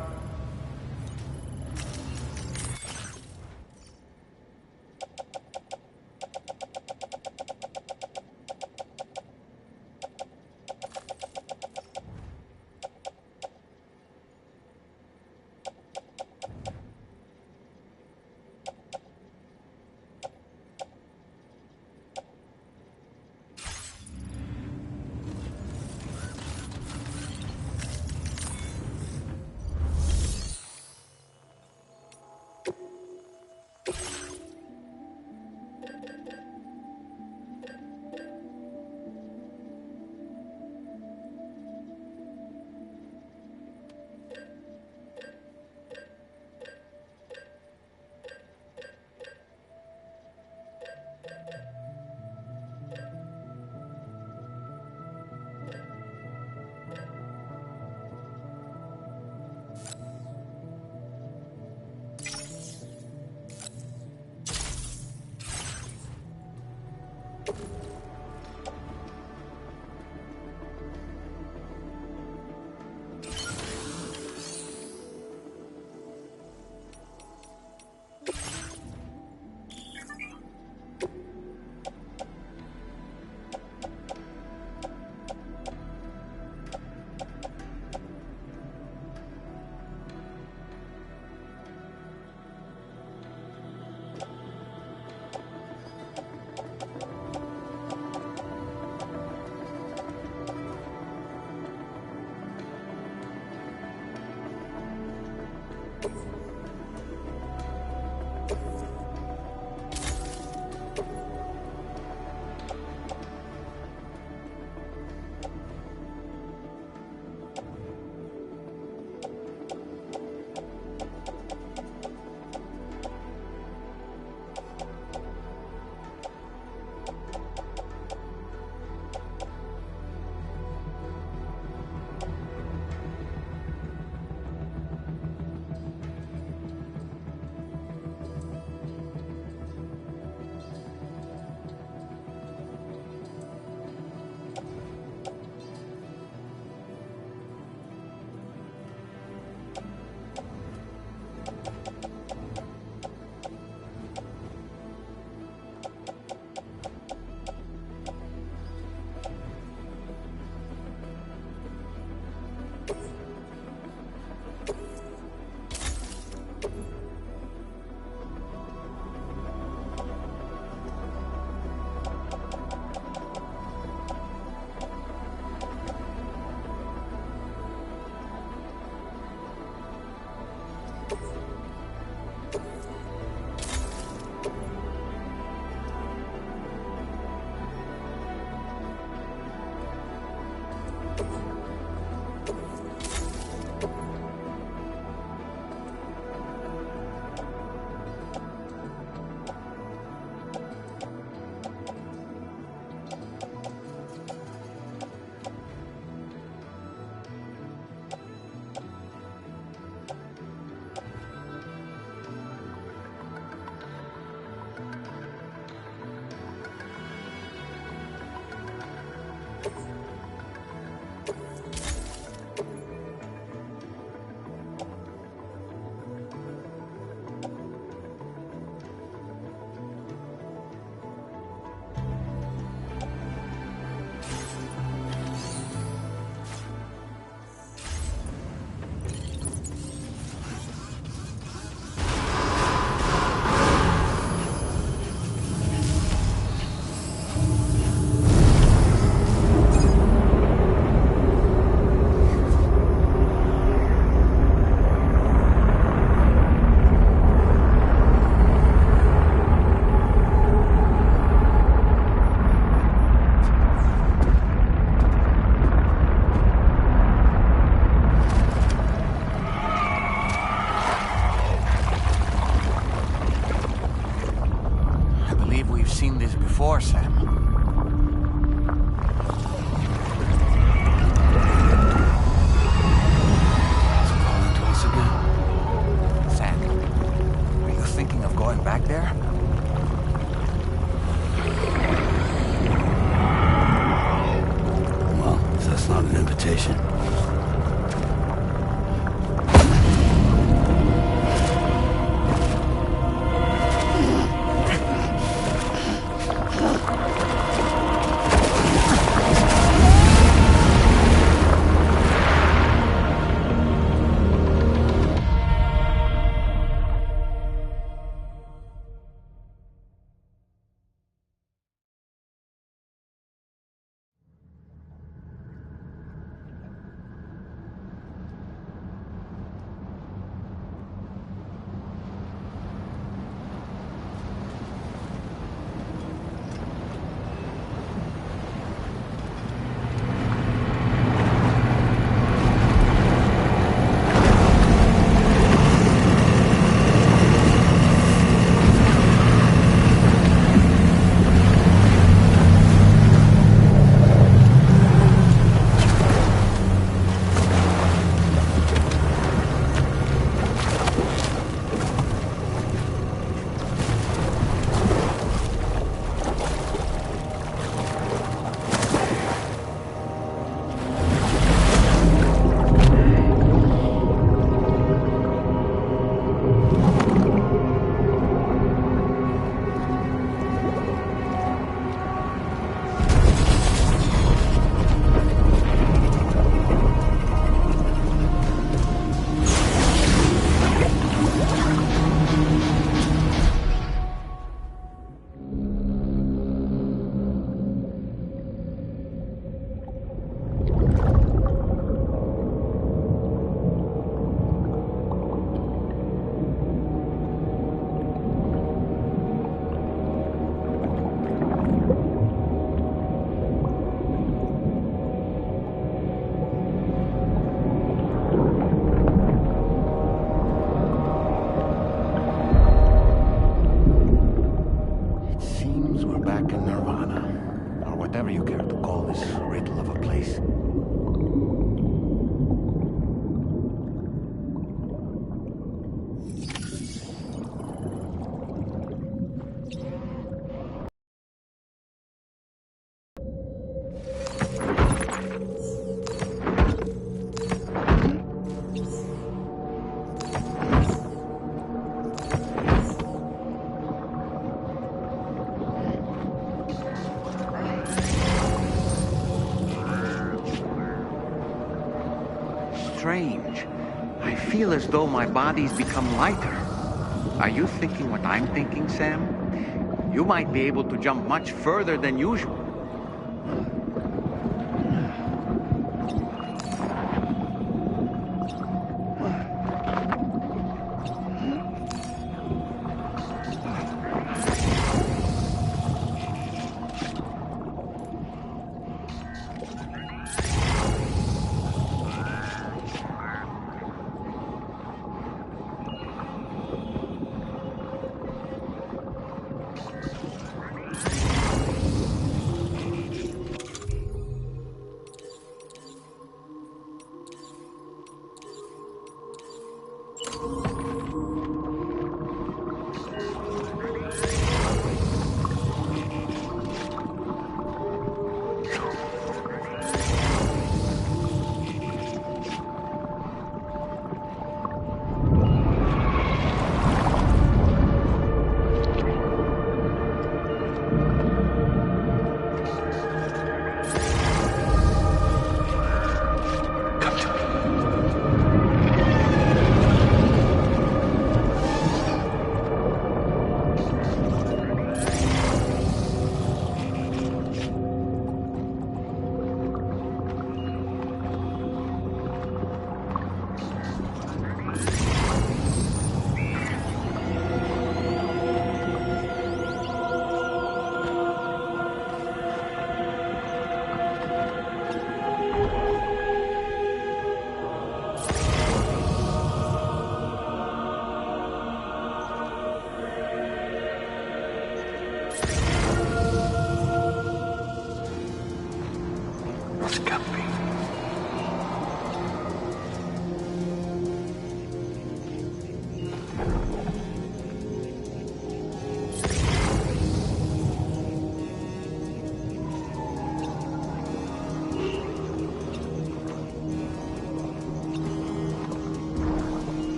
before, Sam. It's calling to us again. Sam, are you thinking of going back there? Well, if that's not an invitation. back in Nirvana. Or whatever you care to call this riddle of a place. Strange. I feel as though my body's become lighter. Are you thinking what I'm thinking, Sam? You might be able to jump much further than usual.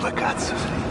dove cazzo sei?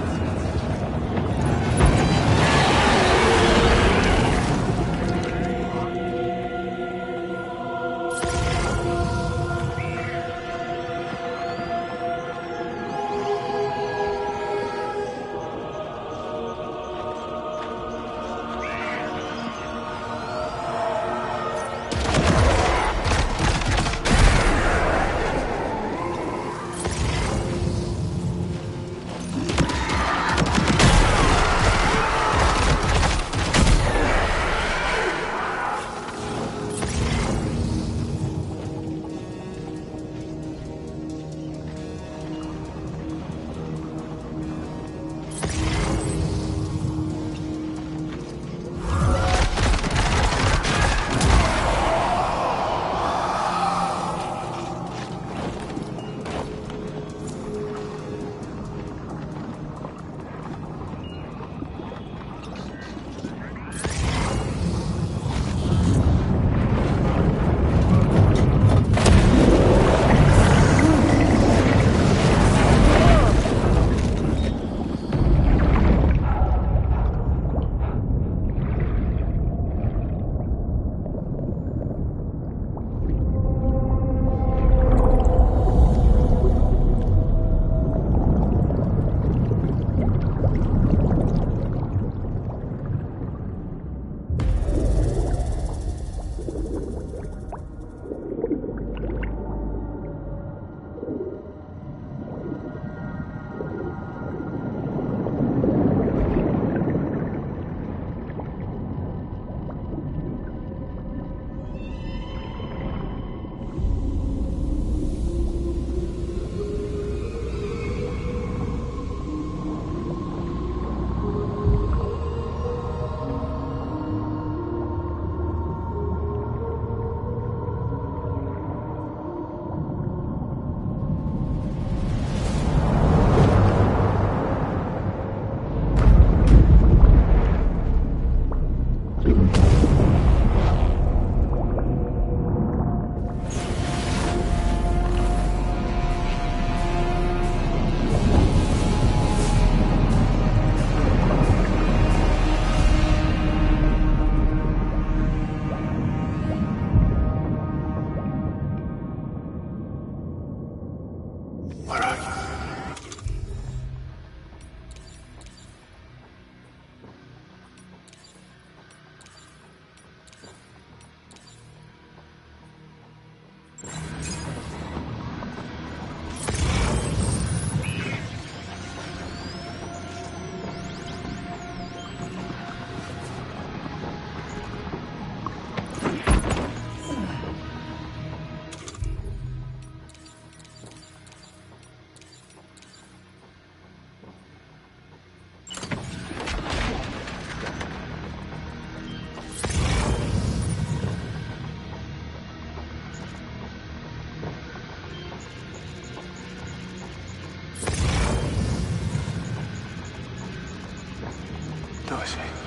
Dove sei?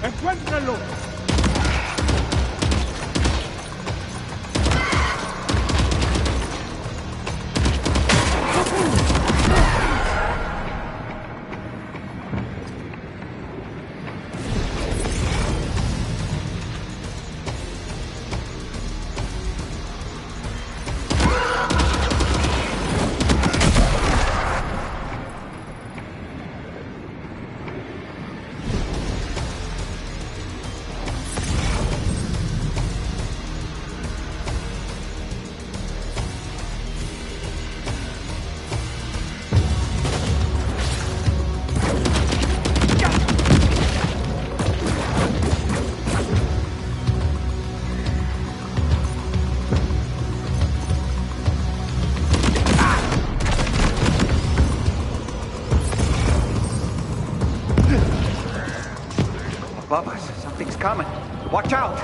¡Encuéntralo! above us. Something's coming. Watch out!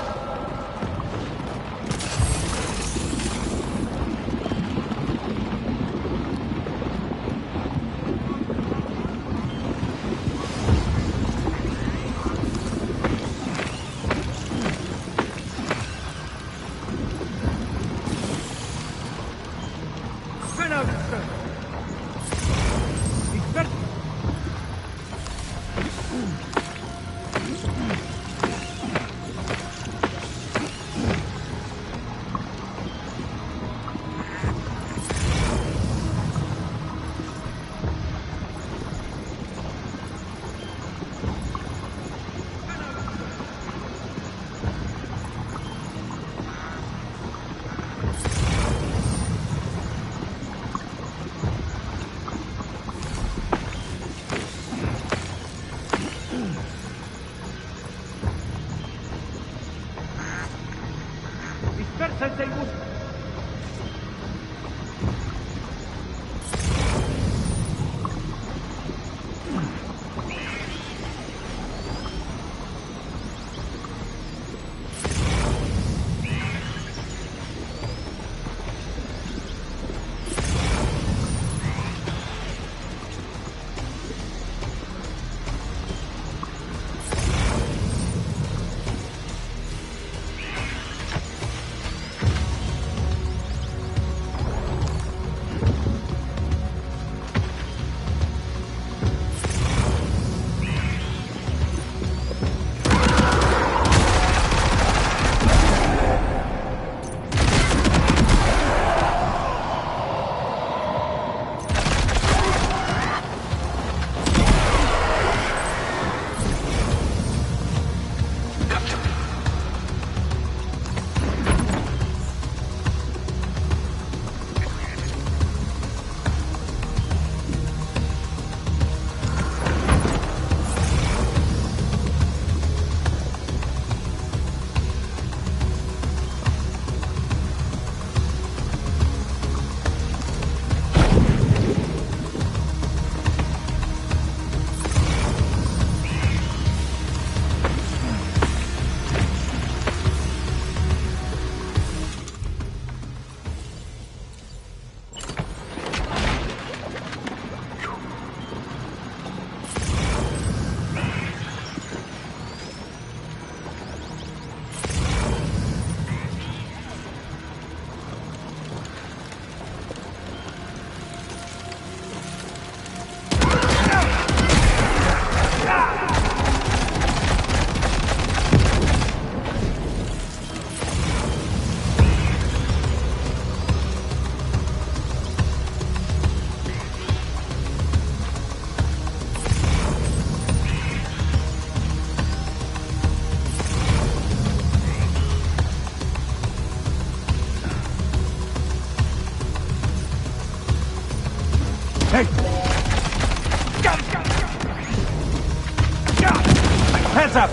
Hands up!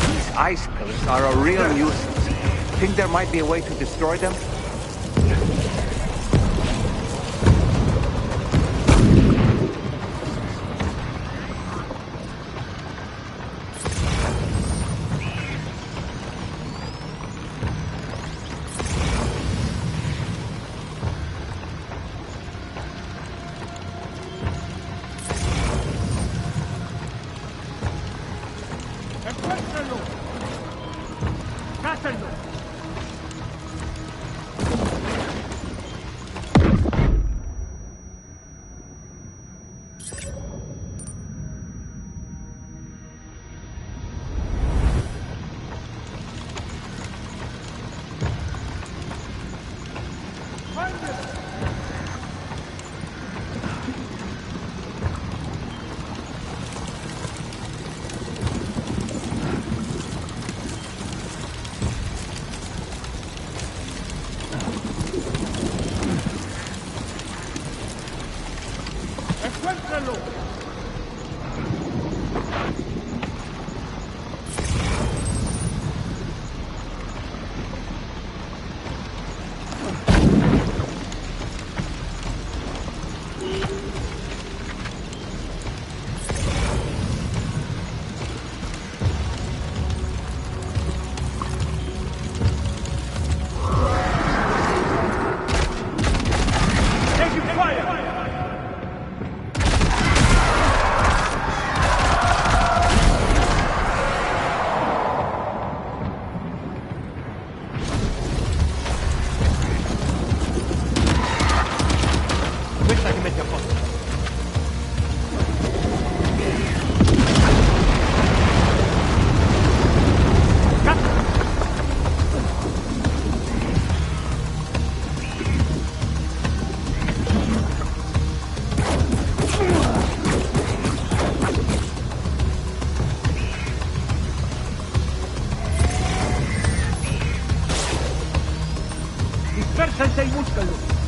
These ice pillars are a real nuisance. Think there might be a way to destroy them? Dispérsense y búsquenlo.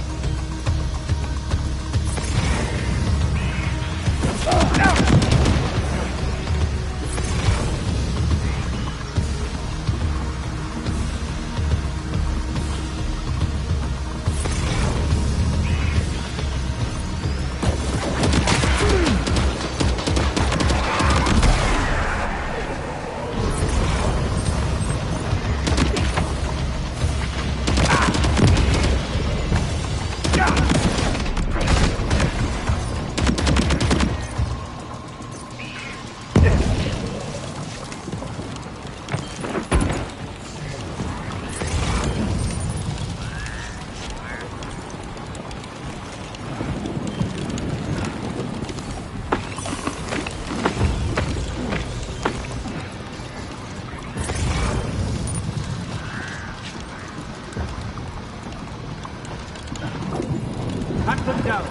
Hunt them down.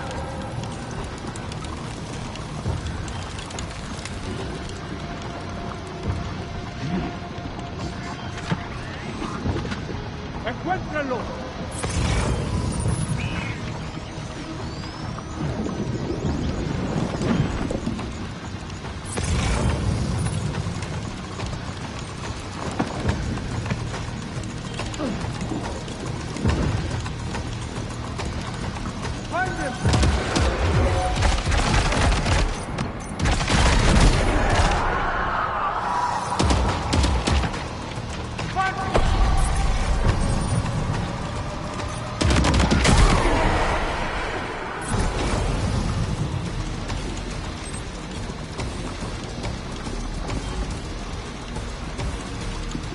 ¡Encuéntrenlo! Find him!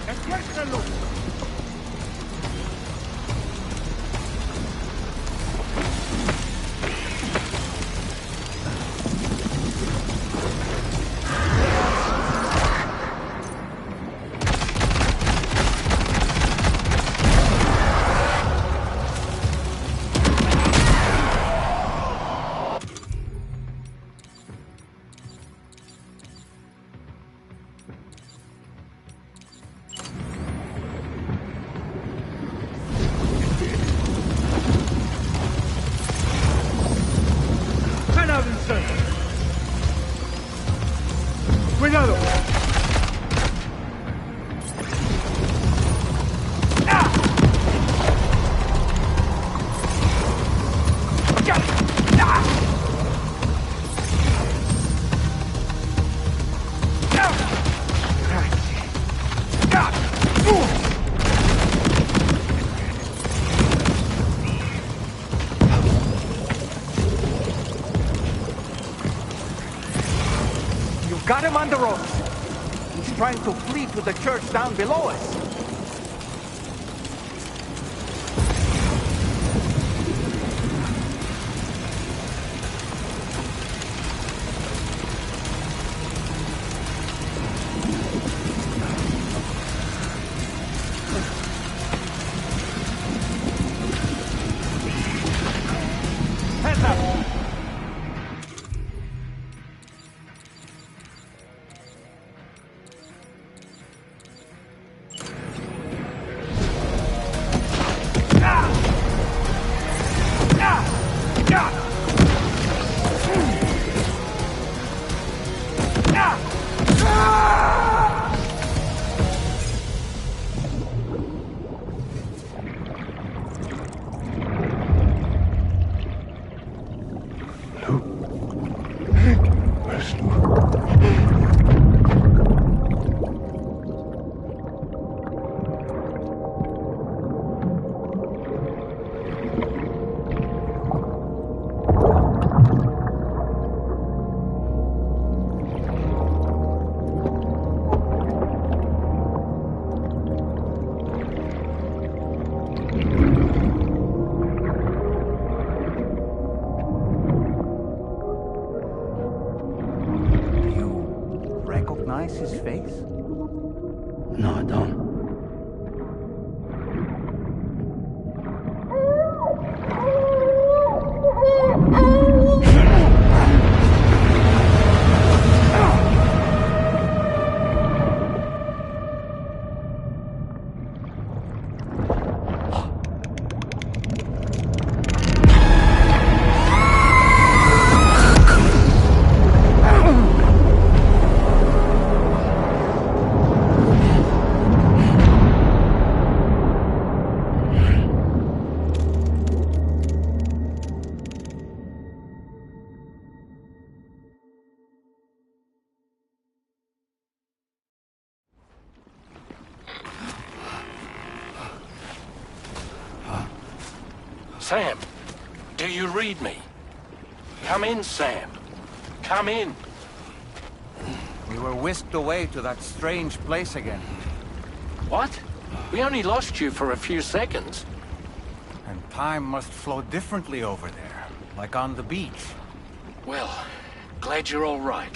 ¡Encuéntrenlo! ¡Ven a Vincent! ¡Cuidado! You got him on the ropes. He's trying to flee to the church down below us. Hands up! recognize his face? No, I don't. Sam, do you read me? Come in, Sam. Come in. We were whisked away to that strange place again. What? We only lost you for a few seconds. And time must flow differently over there, like on the beach. Well, glad you're all right.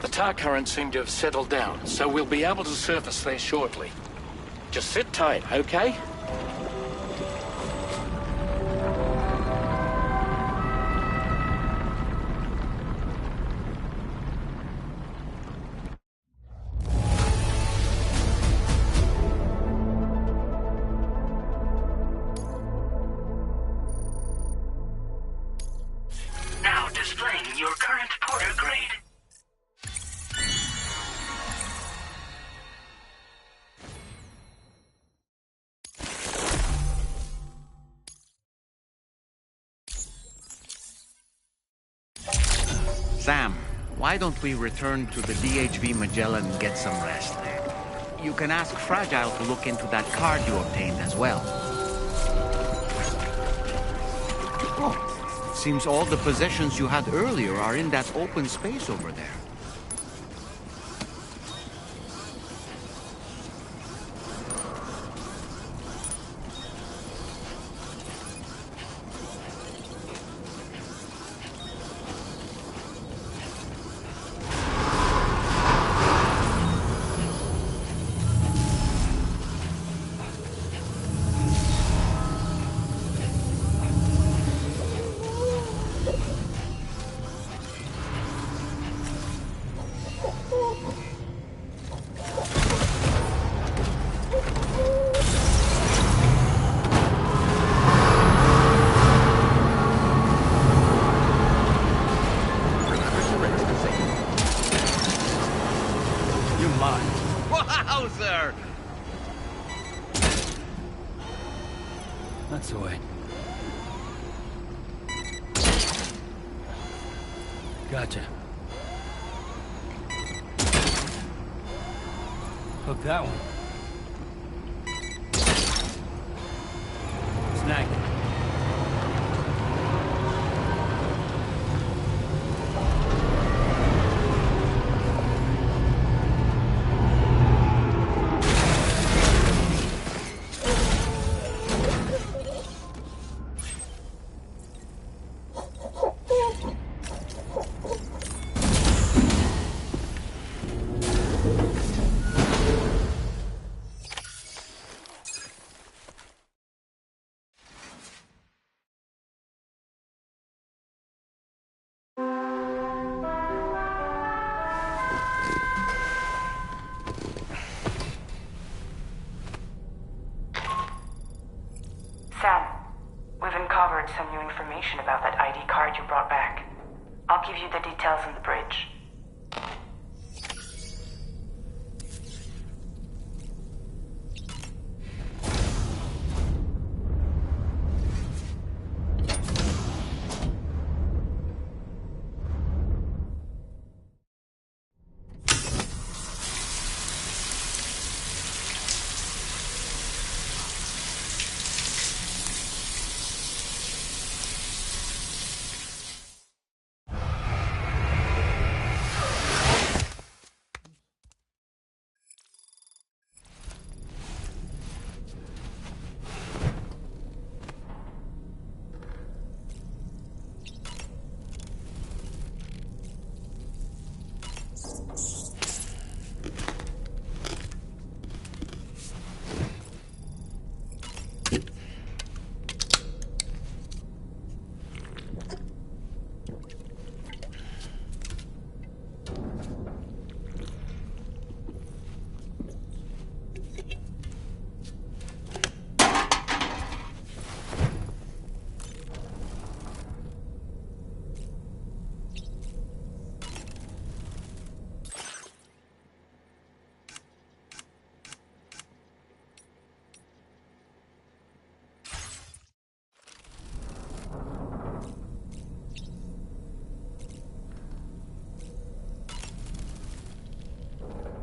The tar currents seem to have settled down, so we'll be able to surface there shortly. Just sit tight, okay? Now displaying your current Porter grade. Sam, why don't we return to the DHV Magellan and get some rest? You can ask Fragile to look into that card you obtained as well. Oh, seems all the possessions you had earlier are in that open space over there. Wowzer! That's the way. Gotcha. Hook that one. Snag it. Sam, we've uncovered some new information about that ID card you brought back. I'll give you the details on the bridge.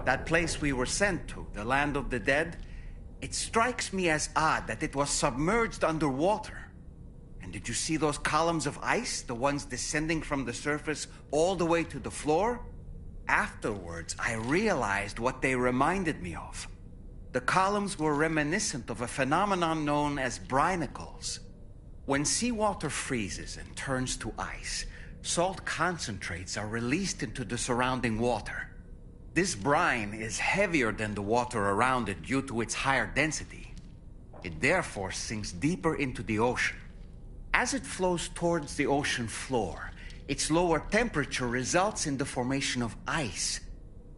That place we were sent to, the land of the dead, it strikes me as odd that it was submerged underwater. And did you see those columns of ice, the ones descending from the surface all the way to the floor? Afterwards, I realized what they reminded me of. The columns were reminiscent of a phenomenon known as brinicles. When seawater freezes and turns to ice, salt concentrates are released into the surrounding water. This brine is heavier than the water around it due to its higher density. It therefore sinks deeper into the ocean. As it flows towards the ocean floor, its lower temperature results in the formation of ice.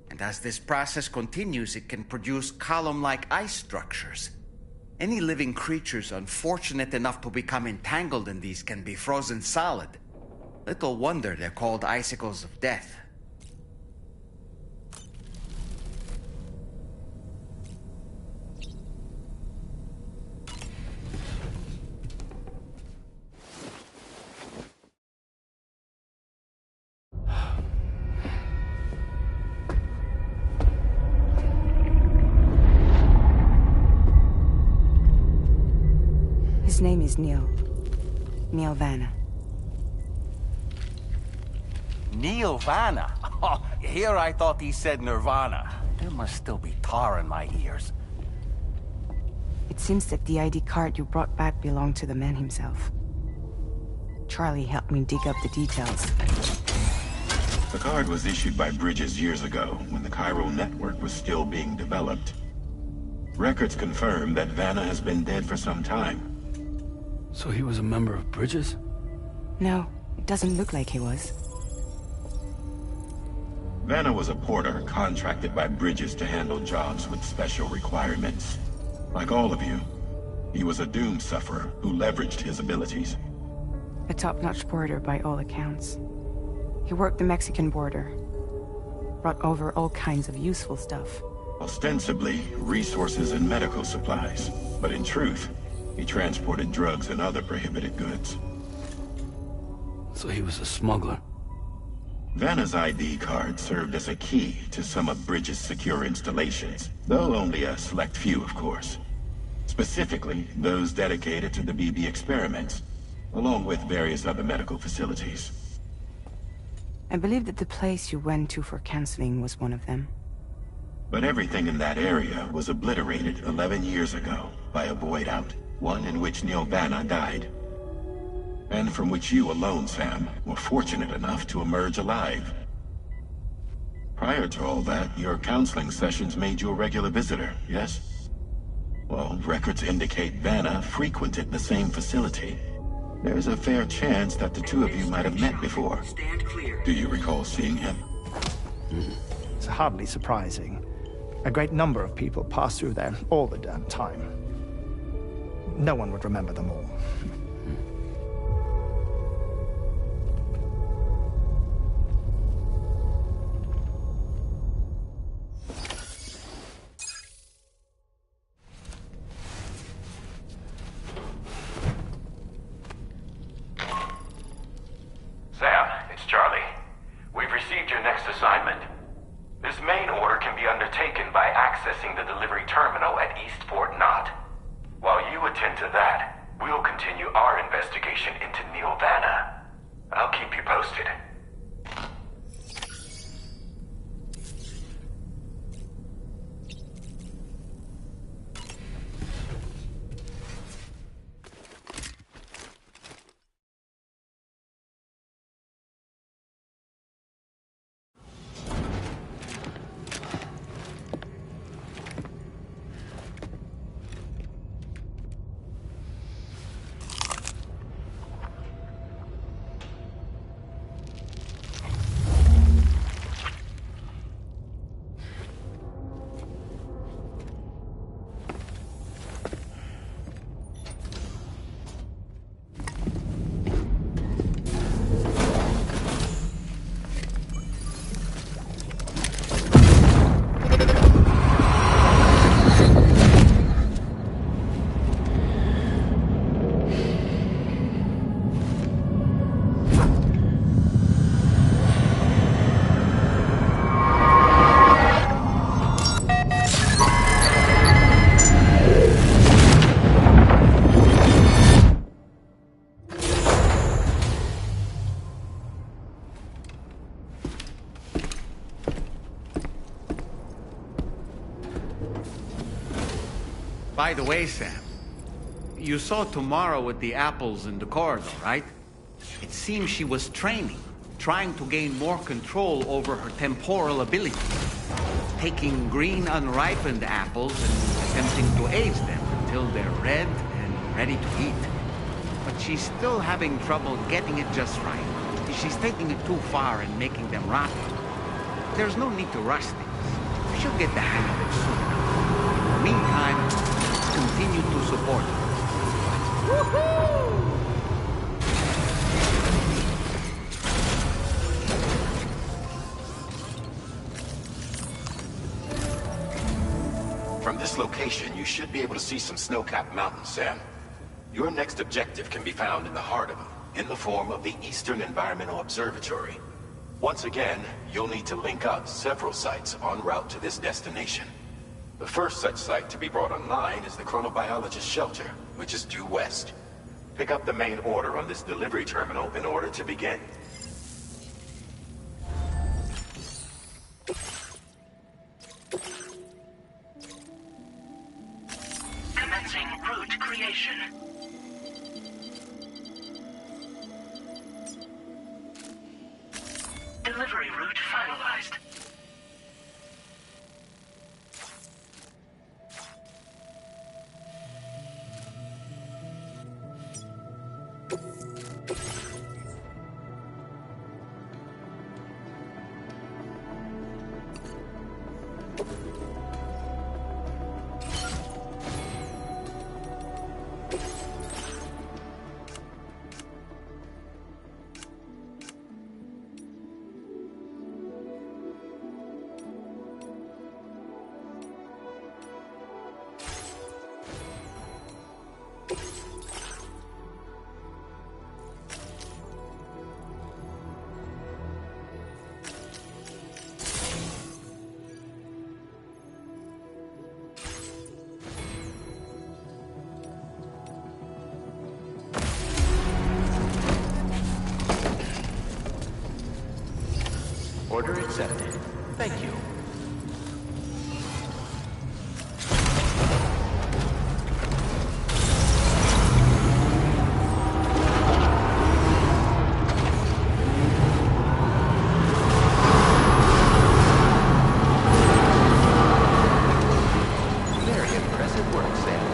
And as this process continues, it can produce column-like ice structures. Any living creatures unfortunate enough to become entangled in these can be frozen solid. Little wonder they're called icicles of death. His name is Neil. Neil Vanna. Neil Vanna? Oh, here I thought he said Nirvana. There must still be tar in my ears. It seems that the ID card you brought back belonged to the man himself. Charlie helped me dig up the details. The card was issued by Bridges years ago, when the chiral network was still being developed. Records confirm that Vanna has been dead for some time. So he was a member of Bridges? No, it doesn't look like he was. Vanna was a porter contracted by Bridges to handle jobs with special requirements. Like all of you, he was a doom sufferer who leveraged his abilities. A top-notch porter by all accounts. He worked the Mexican border. Brought over all kinds of useful stuff. Ostensibly, resources and medical supplies. But in truth, he transported drugs and other prohibited goods. So he was a smuggler. Vanna's ID card served as a key to some of Bridges' secure installations, though only a select few, of course. Specifically, those dedicated to the BB experiments, along with various other medical facilities. I believe that the place you went to for counseling was one of them. But everything in that area was obliterated 11 years ago by a void out, one in which Neil Vanna died. And from which you alone, Sam, were fortunate enough to emerge alive. Prior to all that, your counseling sessions made you a regular visitor, yes? Well, records indicate Vanna frequented the same facility. There's a fair chance that the two of you might have met before. Do you recall seeing him? It's hardly surprising. A great number of people pass through there all the damn time. No one would remember them all. Sam, it's Charlie. We've received your next assignment. This main order can be undertaken by accessing the delivery terminal at East Fort Knott. While you attend to that, we'll continue our investigation into Neil Vanna. I'll keep you posted. By the way, Sam, you saw Tomorrow with the apples in the corridor, right? It seems she was training, trying to gain more control over her temporal abilities. Taking green unripened apples and attempting to age them until they're red and ready to eat. But she's still having trouble getting it just right. She's taking it too far and making them rotten. There's no need to rush things. She'll get the hang of it soon. In the meantime, continue to support her. Woohoo! From this location, you should be able to see some snow-capped mountains, Sam. Your next objective can be found in the heart of them, in the form of the Eastern Environmental Observatory. Once again, you'll need to link up several sites en route to this destination. The first such site to be brought online is the Chronobiologist Shelter, which is due west. Pick up the main order on this delivery terminal in order to begin. Commencing route creation. Delivery route finalized. Order accepted. Thank you. Very impressive work, Sam.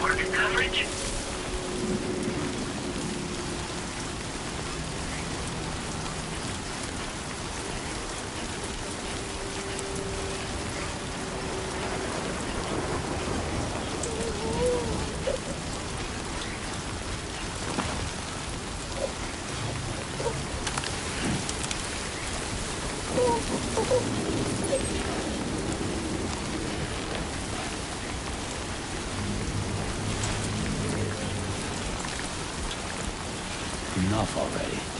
network coverage? Enough already.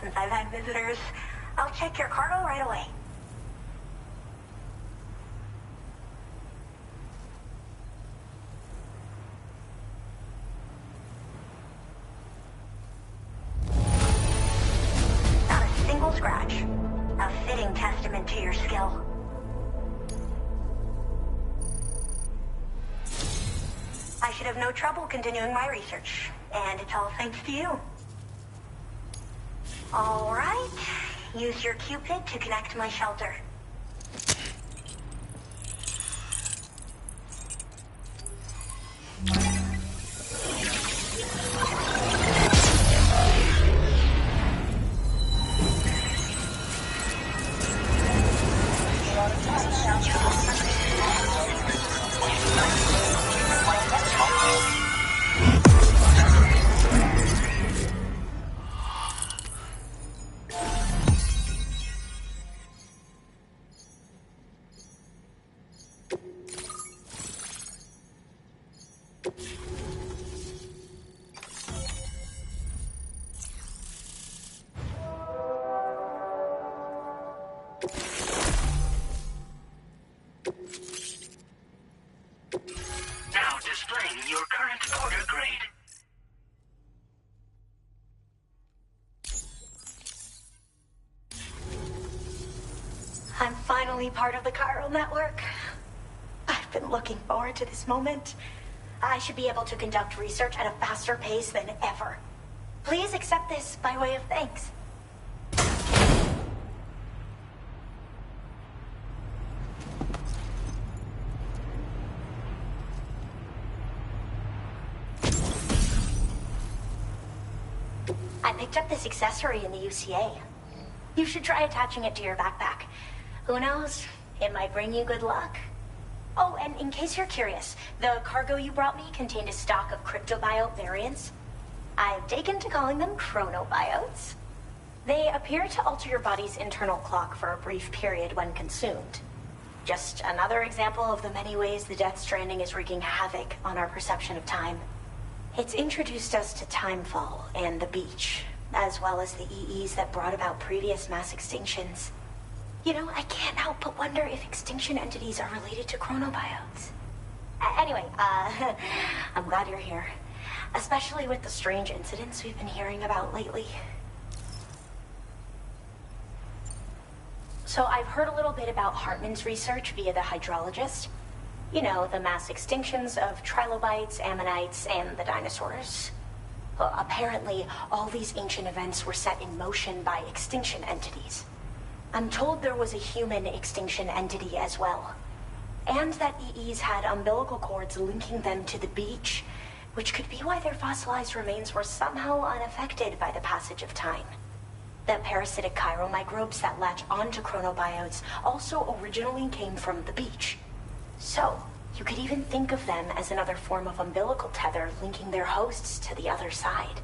Since I've had visitors, I'll check your cargo right away. Not a single scratch. A fitting testament to your skill. should have no trouble continuing my research. And it's all thanks to you. All right. Use your Cupid to connect to my shelter. Now displaying your current order grade. I'm finally part of the chiral network. I've been looking forward to this moment. I should be able to conduct research at a faster pace than ever. Please accept this by way of thanks. I picked up this accessory in the UCA. You should try attaching it to your backpack. Who knows? It might bring you good luck. Oh, and in case you're curious, the cargo you brought me contained a stock of cryptobiote variants. I've taken to calling them chronobiotes. They appear to alter your body's internal clock for a brief period when consumed. Just another example of the many ways the Death Stranding is wreaking havoc on our perception of time. It's introduced us to timefall and the beach, as well as the EEs that brought about previous mass extinctions. You know, I can't help but wonder if extinction entities are related to chronobiotes. Anyway, I'm glad you're here. Especially with the strange incidents we've been hearing about lately. So I've heard a little bit about Hartman's research via the hydrologist. You know, the mass extinctions of trilobites, ammonites, and the dinosaurs. Well, apparently, all these ancient events were set in motion by extinction entities. I'm told there was a human extinction entity as well. And that EEs had umbilical cords linking them to the beach, which could be why their fossilized remains were somehow unaffected by the passage of time. The parasitic chiromicrobes that latch onto chronobiotes also originally came from the beach. So, you could even think of them as another form of umbilical tether linking their hosts to the other side.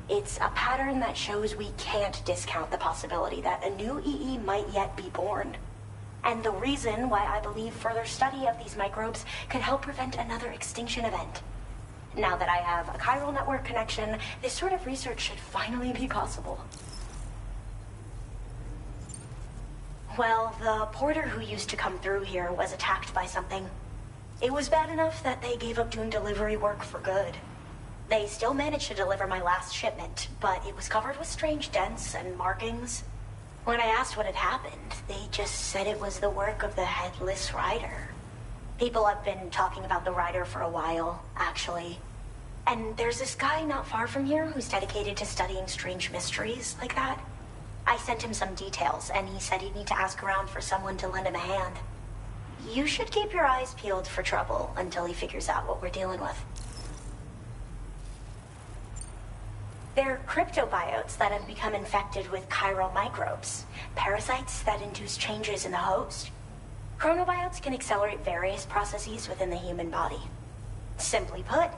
It's a pattern that shows we can't discount the possibility that a new EE might yet be born. And the reason why I believe further study of these microbes could help prevent another extinction event. Now that I have a chiral network connection, this sort of research should finally be possible. Well, the porter who used to come through here was attacked by something. It was bad enough that they gave up doing delivery work for good. They still managed to deliver my last shipment, but it was covered with strange dents and markings. When I asked what had happened, they just said it was the work of the Headless Rider. People have been talking about the Rider for a while, actually. And there's this guy not far from here who's dedicated to studying strange mysteries like that. I sent him some details, and he said he'd need to ask around for someone to lend him a hand. You should keep your eyes peeled for trouble until he figures out what we're dealing with. They're cryptobiotes that have become infected with chiral microbes, parasites that induce changes in the host. Chronobiotes can accelerate various processes within the human body. Simply put,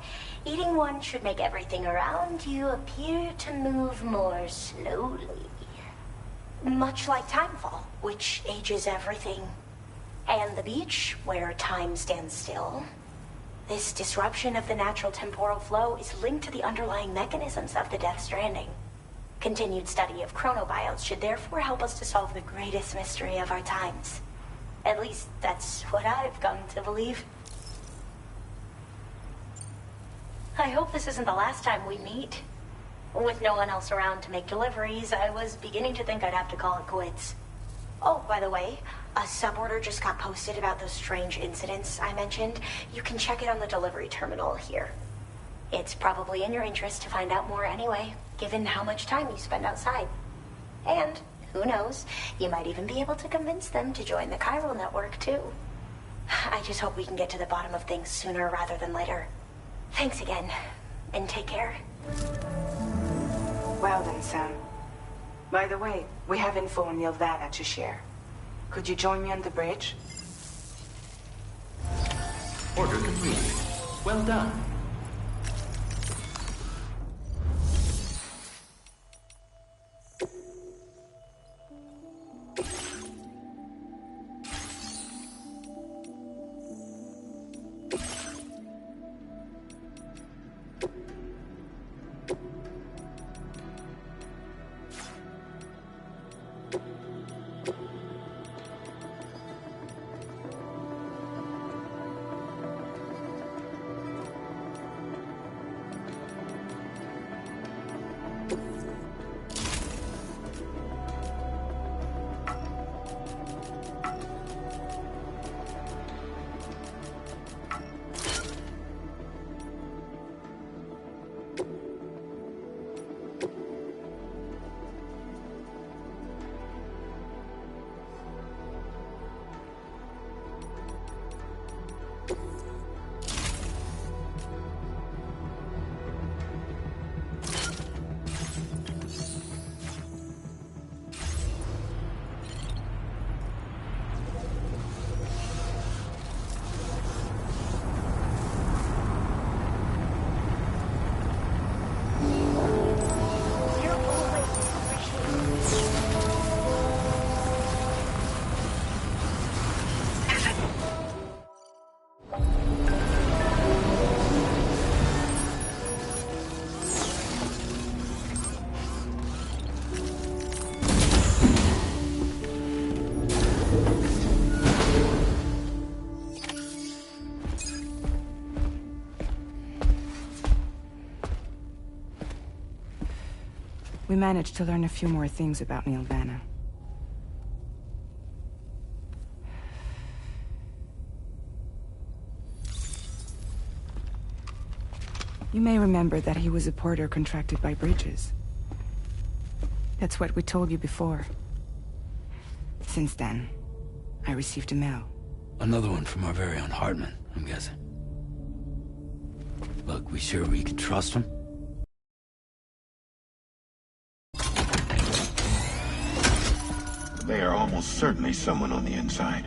eating one should make everything around you appear to move more slowly. Much like timefall, which ages everything. And the beach, where time stands still. This disruption of the natural temporal flow is linked to the underlying mechanisms of the Death Stranding. Continued study of chronobiotes should therefore help us to solve the greatest mystery of our times. At least, that's what I've come to believe. I hope this isn't the last time we meet. With no one else around to make deliveries, I was beginning to think I'd have to call it quits. Oh, by the way, A suborder just got posted about those strange incidents I mentioned. You can check it on the delivery terminal here. It's probably in your interest to find out more anyway, given how much time you spend outside. And, who knows, you might even be able to convince them to join the chiral network, too. I just hope we can get to the bottom of things sooner rather than later. Thanks again, and take care. Well then, Sam. By the way, we have info on Nilvana to share. Could you join me on the bridge? Order complete. Well done. We managed to learn a few more things about Nilvana. You may remember that he was a porter contracted by Bridges. That's what we told you before. Since then, I received a mail. Another one from our very own Hartman, I'm guessing. Look, we sure we can trust him? They are almost certainly someone on the inside.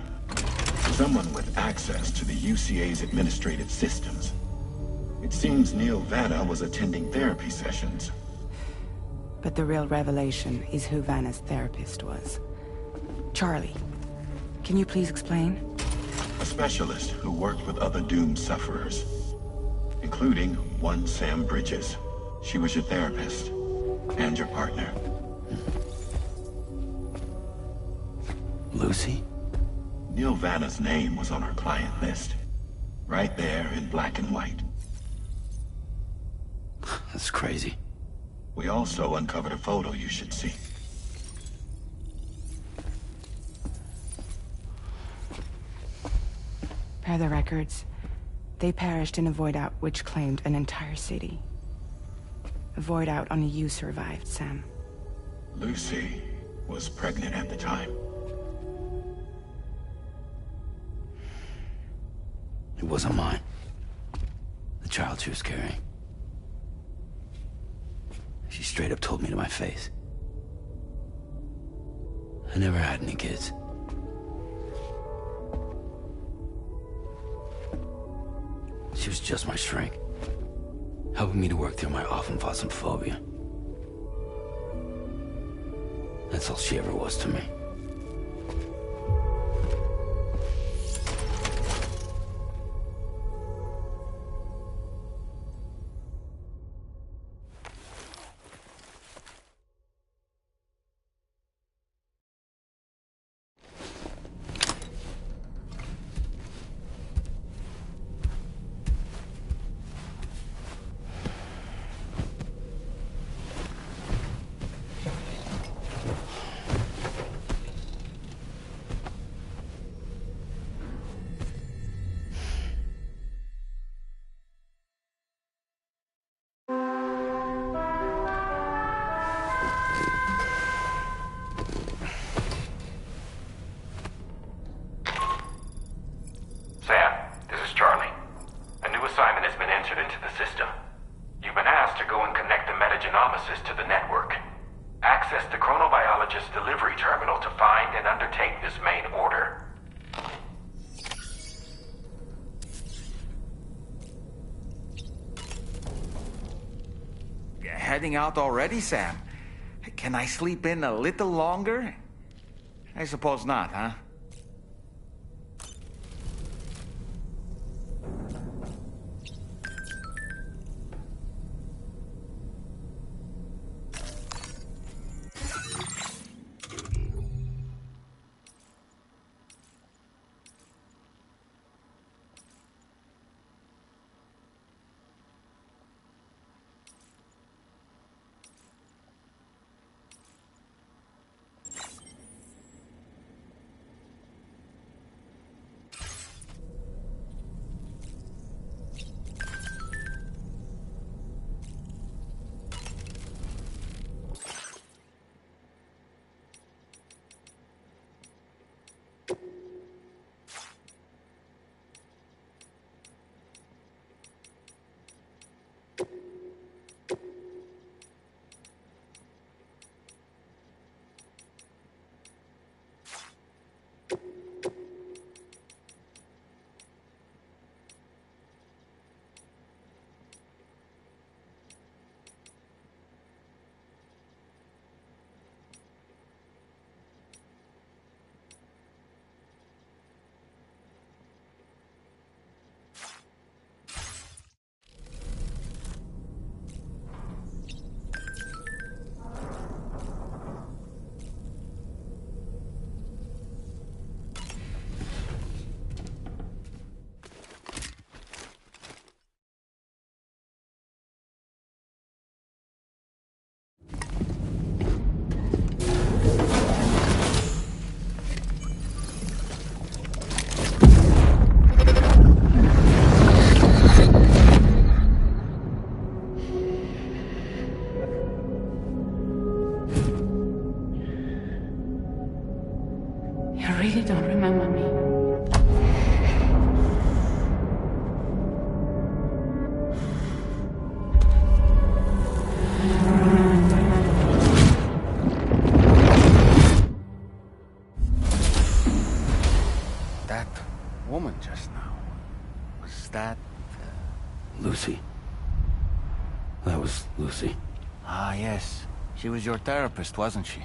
Someone with access to the UCA's administrative systems. It seems Neil Vanna was attending therapy sessions. But the real revelation is who Vanna's therapist was. Charlie, can you please explain? A specialist who worked with other doomed sufferers, including one Sam Bridges. She was your therapist and your partner. Lucy? Neil Vanna's name was on her client list. Right there in black and white. That's crazy. We also uncovered a photo you should see. Per the records, they perished in a void out which claimed an entire city. A void out only you survived, Sam. Lucy was pregnant at the time. It wasn't mine. The child she was carrying. She straight up told me to my face. I never had any kids. She was just my shrink, helping me to work through my often phobia. That's all she ever was to me. entered into the system. You've been asked to go and connect the metagenomesis to the network. Access the chronobiologist's delivery terminal to find and undertake this main order. Heading out already, Sam? Can I sleep in a little longer? I suppose not, huh? really don't remember me. That woman just now, was that... Lucy. That was Lucy. Ah, yes. She was your therapist, wasn't she?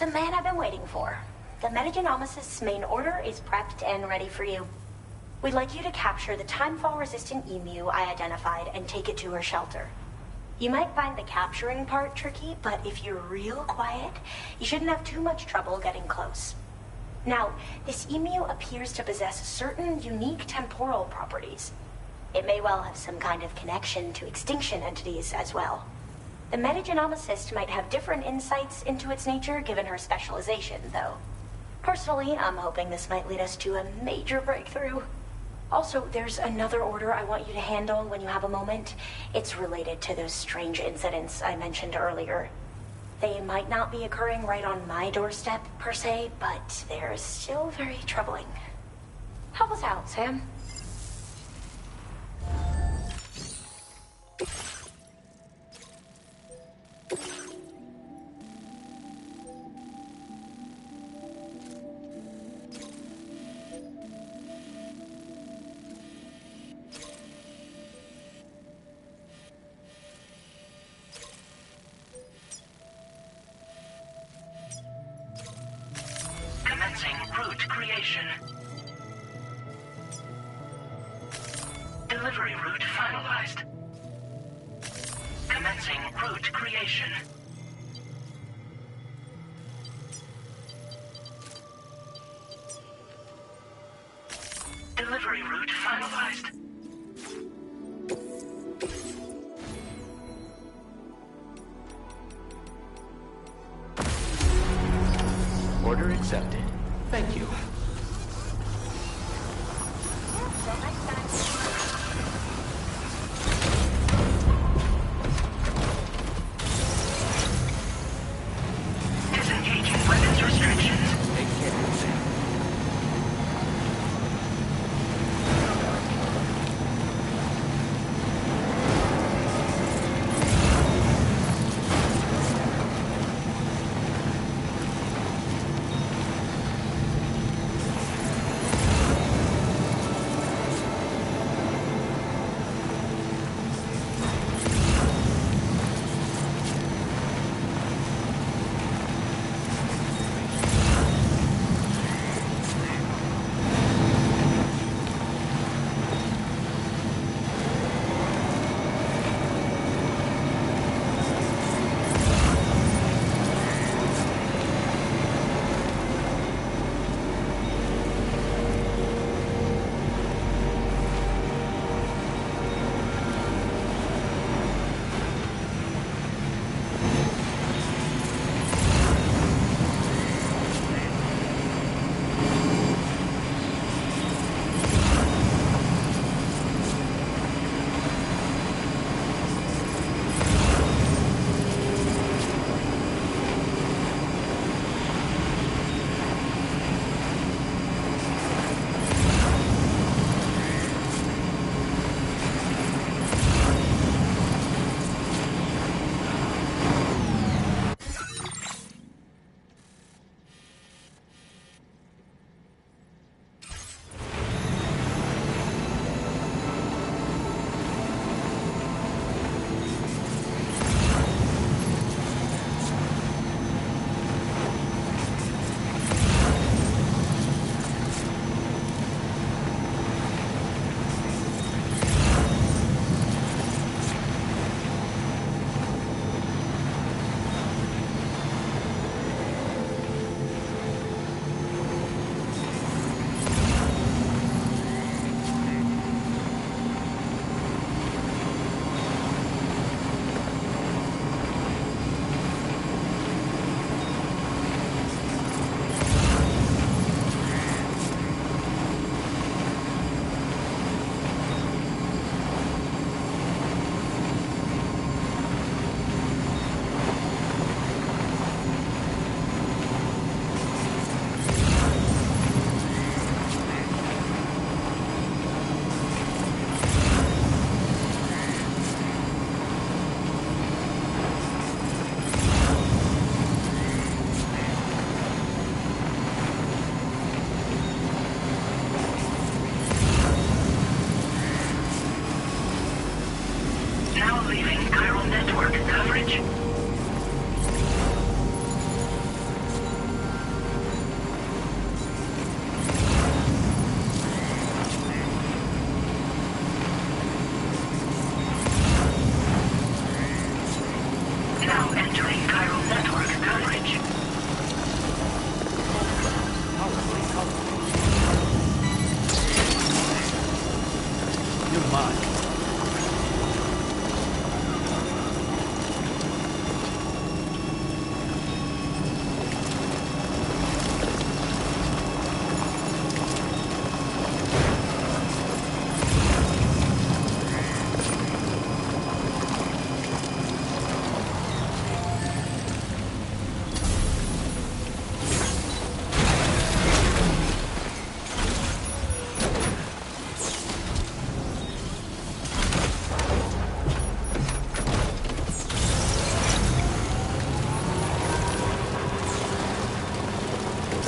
The man I've been waiting for. The metagenomesis main order is prepped and ready for you. We'd like you to capture the timefall-resistant emu I identified and take it to her shelter. You might find the capturing part tricky, but if you're real quiet, you shouldn't have too much trouble getting close. Now, this emu appears to possess certain unique temporal properties. It may well have some kind of connection to extinction entities as well. The metagenomicist might have different insights into its nature given her specialization, though. Personally, I'm hoping this might lead us to a major breakthrough. Also, there's another order I want you to handle when you have a moment. It's related to those strange incidents I mentioned earlier. They might not be occurring right on my doorstep, per se, but they're still very troubling. Help us out, Sam. Commencing route creation. Delivery route finalized. Commencing route creation. Delivery route finalized. Order accepted. Thank you. Disengaging weapons restrictions. Take care, Sam.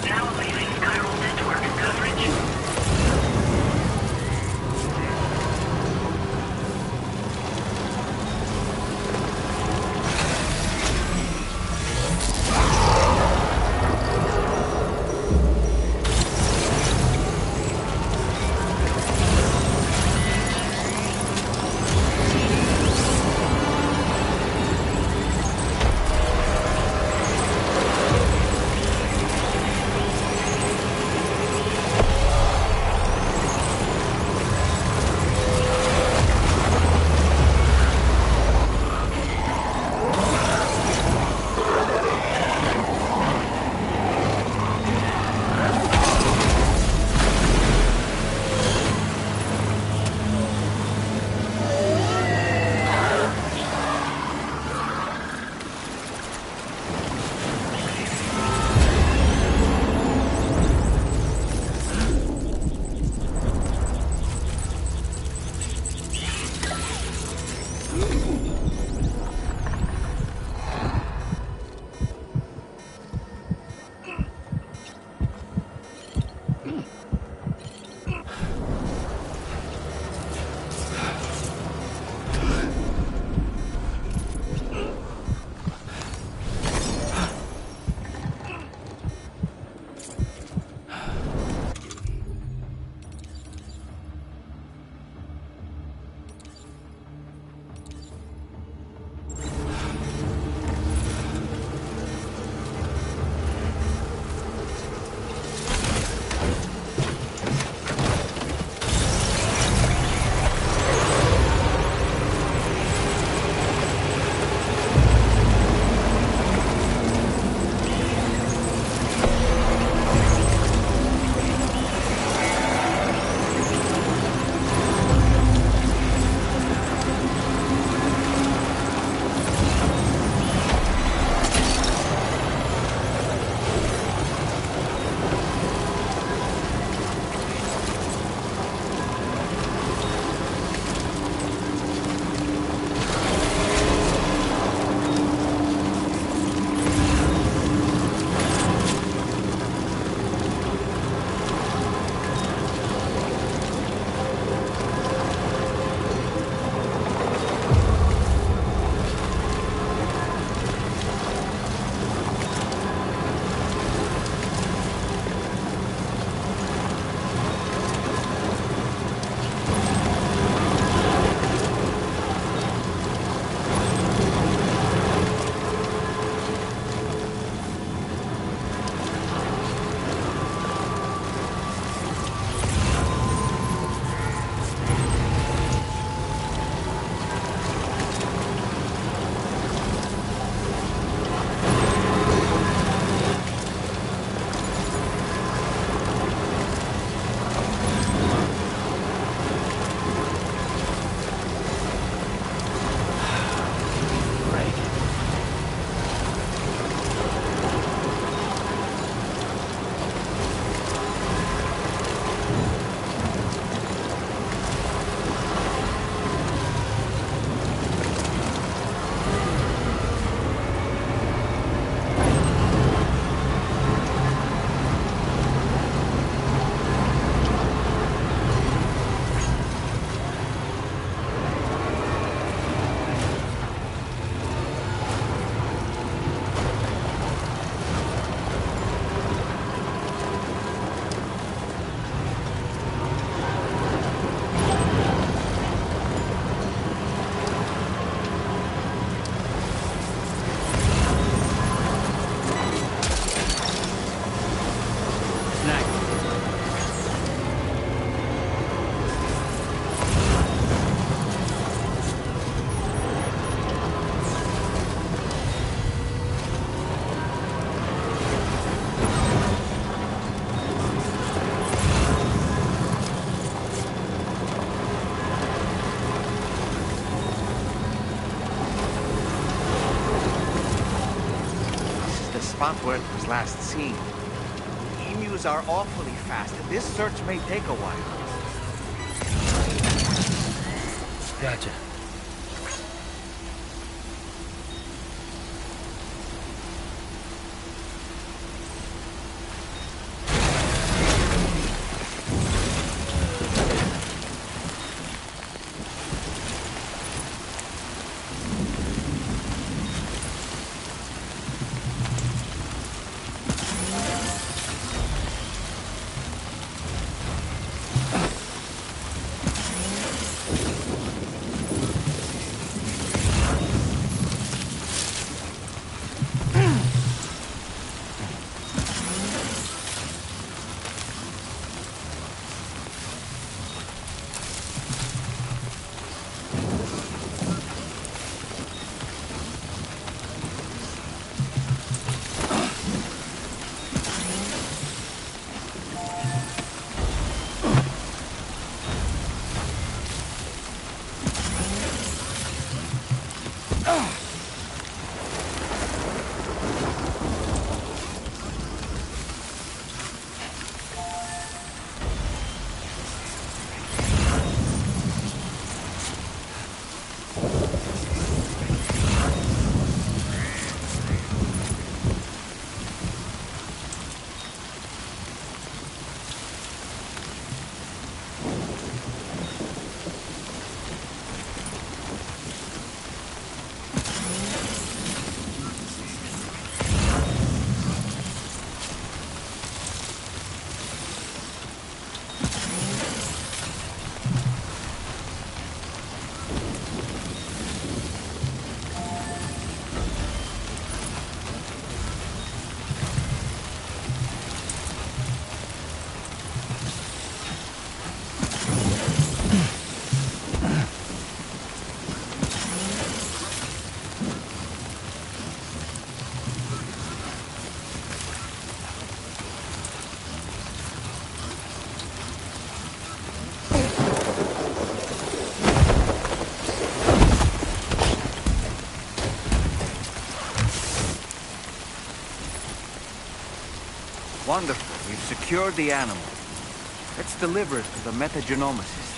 Now leaving chiral network coverage. spot where it was last seen. Emus are awfully fast, and this search may take a while. Gotcha. Wonderful. We've secured the animal. Let's deliver it to the metagenomicist.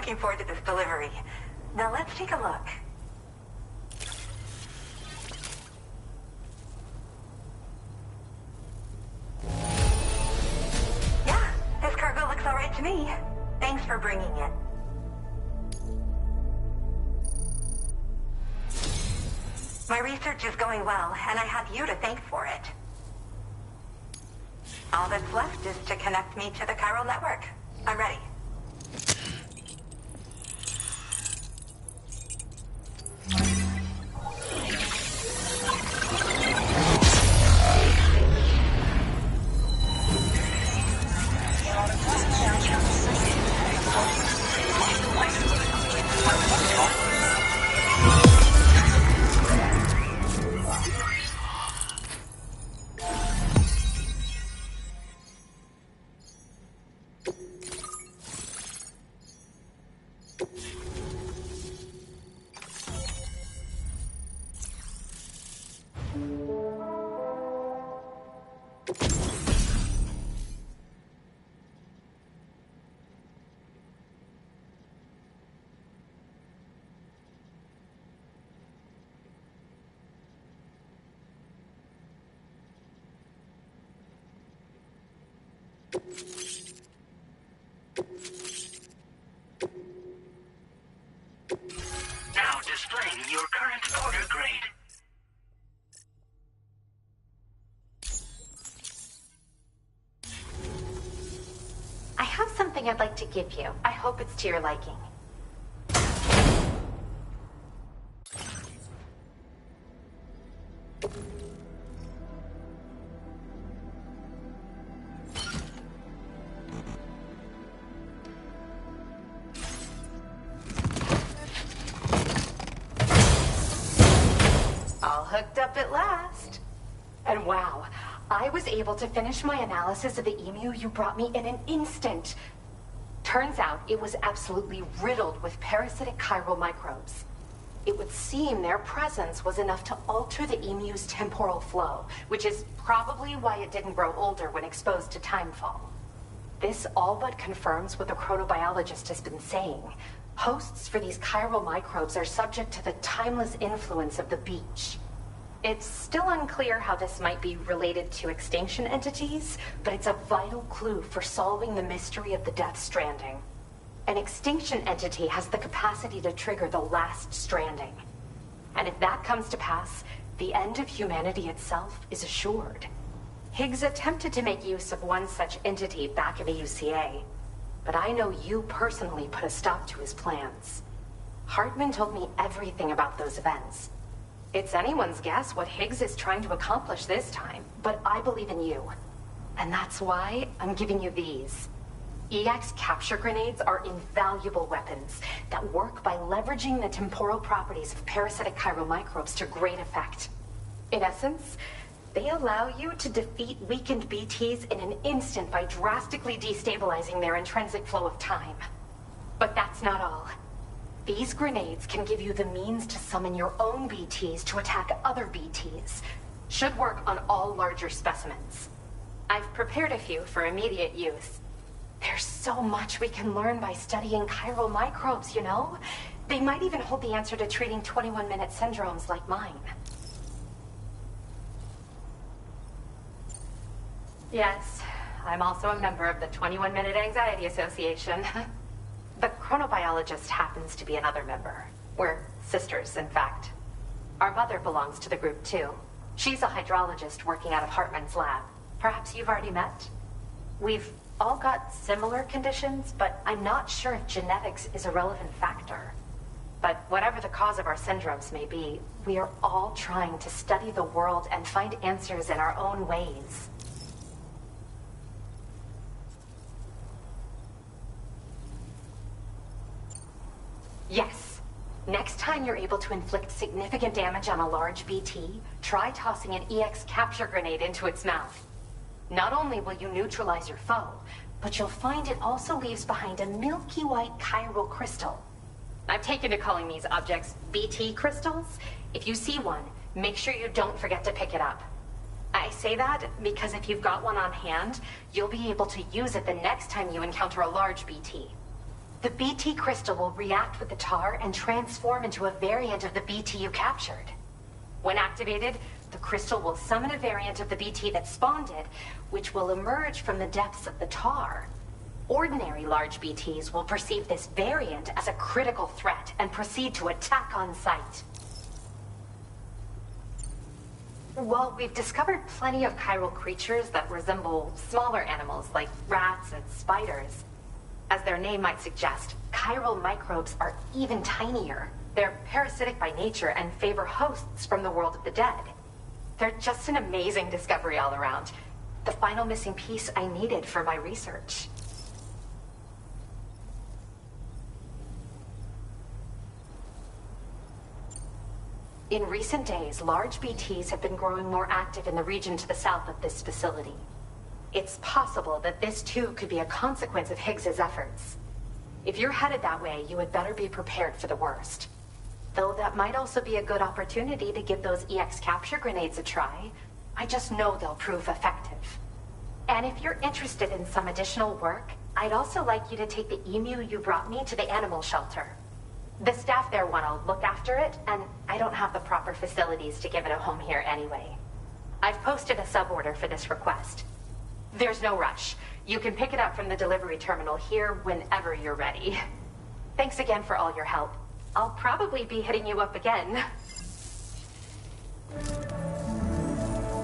looking forward to this delivery. Now let's take a look. Yeah, this cargo looks all right to me. Thanks for bringing it. My research is going well, and I have you to thank for it. All that's left is to connect me to the chiral network. I'm ready. Now displaying your current order grade. I have something I'd like to give you. I hope it's to your liking. All hooked up at last. And wow, I was able to finish my analysis of the emu you brought me in an instant. Turns out it was absolutely riddled with parasitic chiral microbes. It would seem their presence was enough to alter the emu's temporal flow, which is probably why it didn't grow older when exposed to timefall. This all but confirms what the chronobiologist has been saying. Hosts for these chiral microbes are subject to the timeless influence of the beach. It's still unclear how this might be related to extinction entities, but it's a vital clue for solving the mystery of the Death Stranding. An extinction entity has the capacity to trigger the last stranding. And if that comes to pass, the end of humanity itself is assured. Higgs attempted to make use of one such entity back in the UCA, but I know you personally put a stop to his plans. Hartman told me everything about those events. It's anyone's guess what Higgs is trying to accomplish this time, but I believe in you. And that's why I'm giving you these. EX capture grenades are invaluable weapons that work by leveraging the temporal properties of parasitic chiral microbes to great effect. In essence, they allow you to defeat weakened BTs in an instant by drastically destabilizing their intrinsic flow of time. But that's not all. These grenades can give you the means to summon your own BTs to attack other BTs. Should work on all larger specimens. I've prepared a few for immediate use. There's so much we can learn by studying chiral microbes, you know? They might even hold the answer to treating 21-minute syndromes like mine. Yes, I'm also a member of the 21-Minute Anxiety Association. The chronobiologist happens to be another member. We're sisters, in fact. Our mother belongs to the group, too. She's a hydrologist working out of Hartman's lab. Perhaps you've already met? We've all got similar conditions, but I'm not sure if genetics is a relevant factor. But whatever the cause of our syndromes may be, we are all trying to study the world and find answers in our own ways. Yes. Next time you're able to inflict significant damage on a large BT, try tossing an EX capture grenade into its mouth. Not only will you neutralize your foe, but you'll find it also leaves behind a milky white chiral crystal. I've taken to calling these objects BT crystals. If you see one, make sure you don't forget to pick it up. I say that because if you've got one on hand, you'll be able to use it the next time you encounter a large BT. The BT crystal will react with the tar and transform into a variant of the BT you captured. When activated, the crystal will summon a variant of the BT that spawned it, which will emerge from the depths of the tar. Ordinary large BTs will perceive this variant as a critical threat and proceed to attack on sight. While we've discovered plenty of chiral creatures that resemble smaller animals like rats and spiders, as their name might suggest, chiral microbes are even tinier. They're parasitic by nature and favor hosts from the world of the dead. They're just an amazing discovery all around. The final missing piece I needed for my research. In recent days, large BTs have been growing more active in the region to the south of this facility. It's possible that this too could be a consequence of Higgs's efforts. If you're headed that way, you had better be prepared for the worst. Though that might also be a good opportunity to give those EX capture grenades a try. I just know they'll prove effective. And if you're interested in some additional work, I'd also like you to take the emu you brought me to the animal shelter. The staff there want to look after it, and I don't have the proper facilities to give it a home here anyway. I've posted a sub-order for this request. There's no rush. You can pick it up from the delivery terminal here whenever you're ready. Thanks again for all your help. I'll probably be hitting you up again.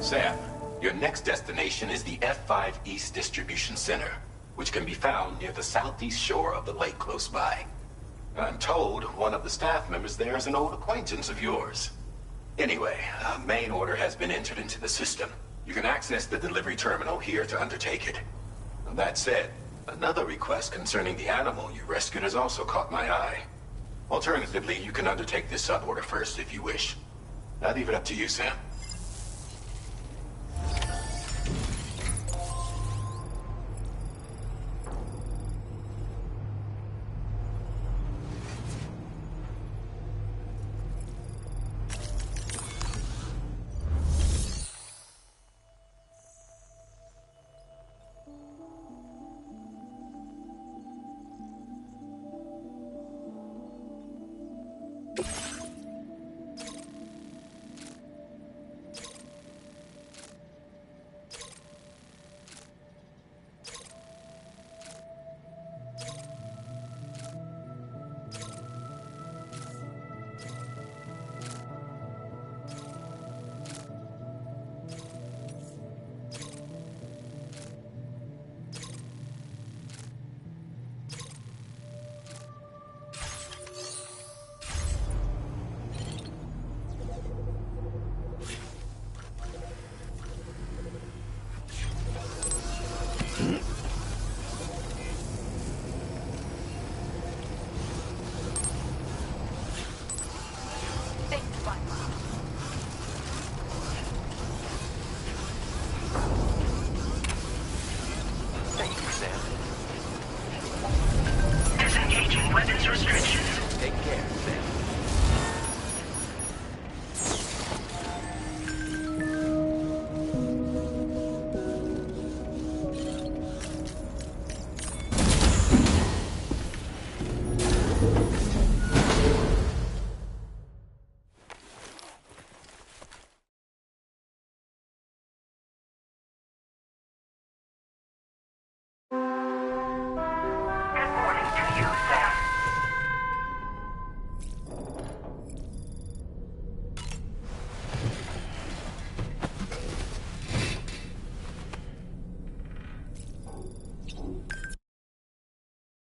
Sam, your next destination is the F5 East Distribution Center, which can be found near the southeast shore of the lake close by. I'm told one of the staff members there is an old acquaintance of yours. Anyway, a main order has been entered into the system. You can access the delivery terminal here to undertake it. That said, another request concerning the animal you rescued has also caught my eye. Alternatively, you can undertake this sub-order first if you wish. I leave it up to you, Sam.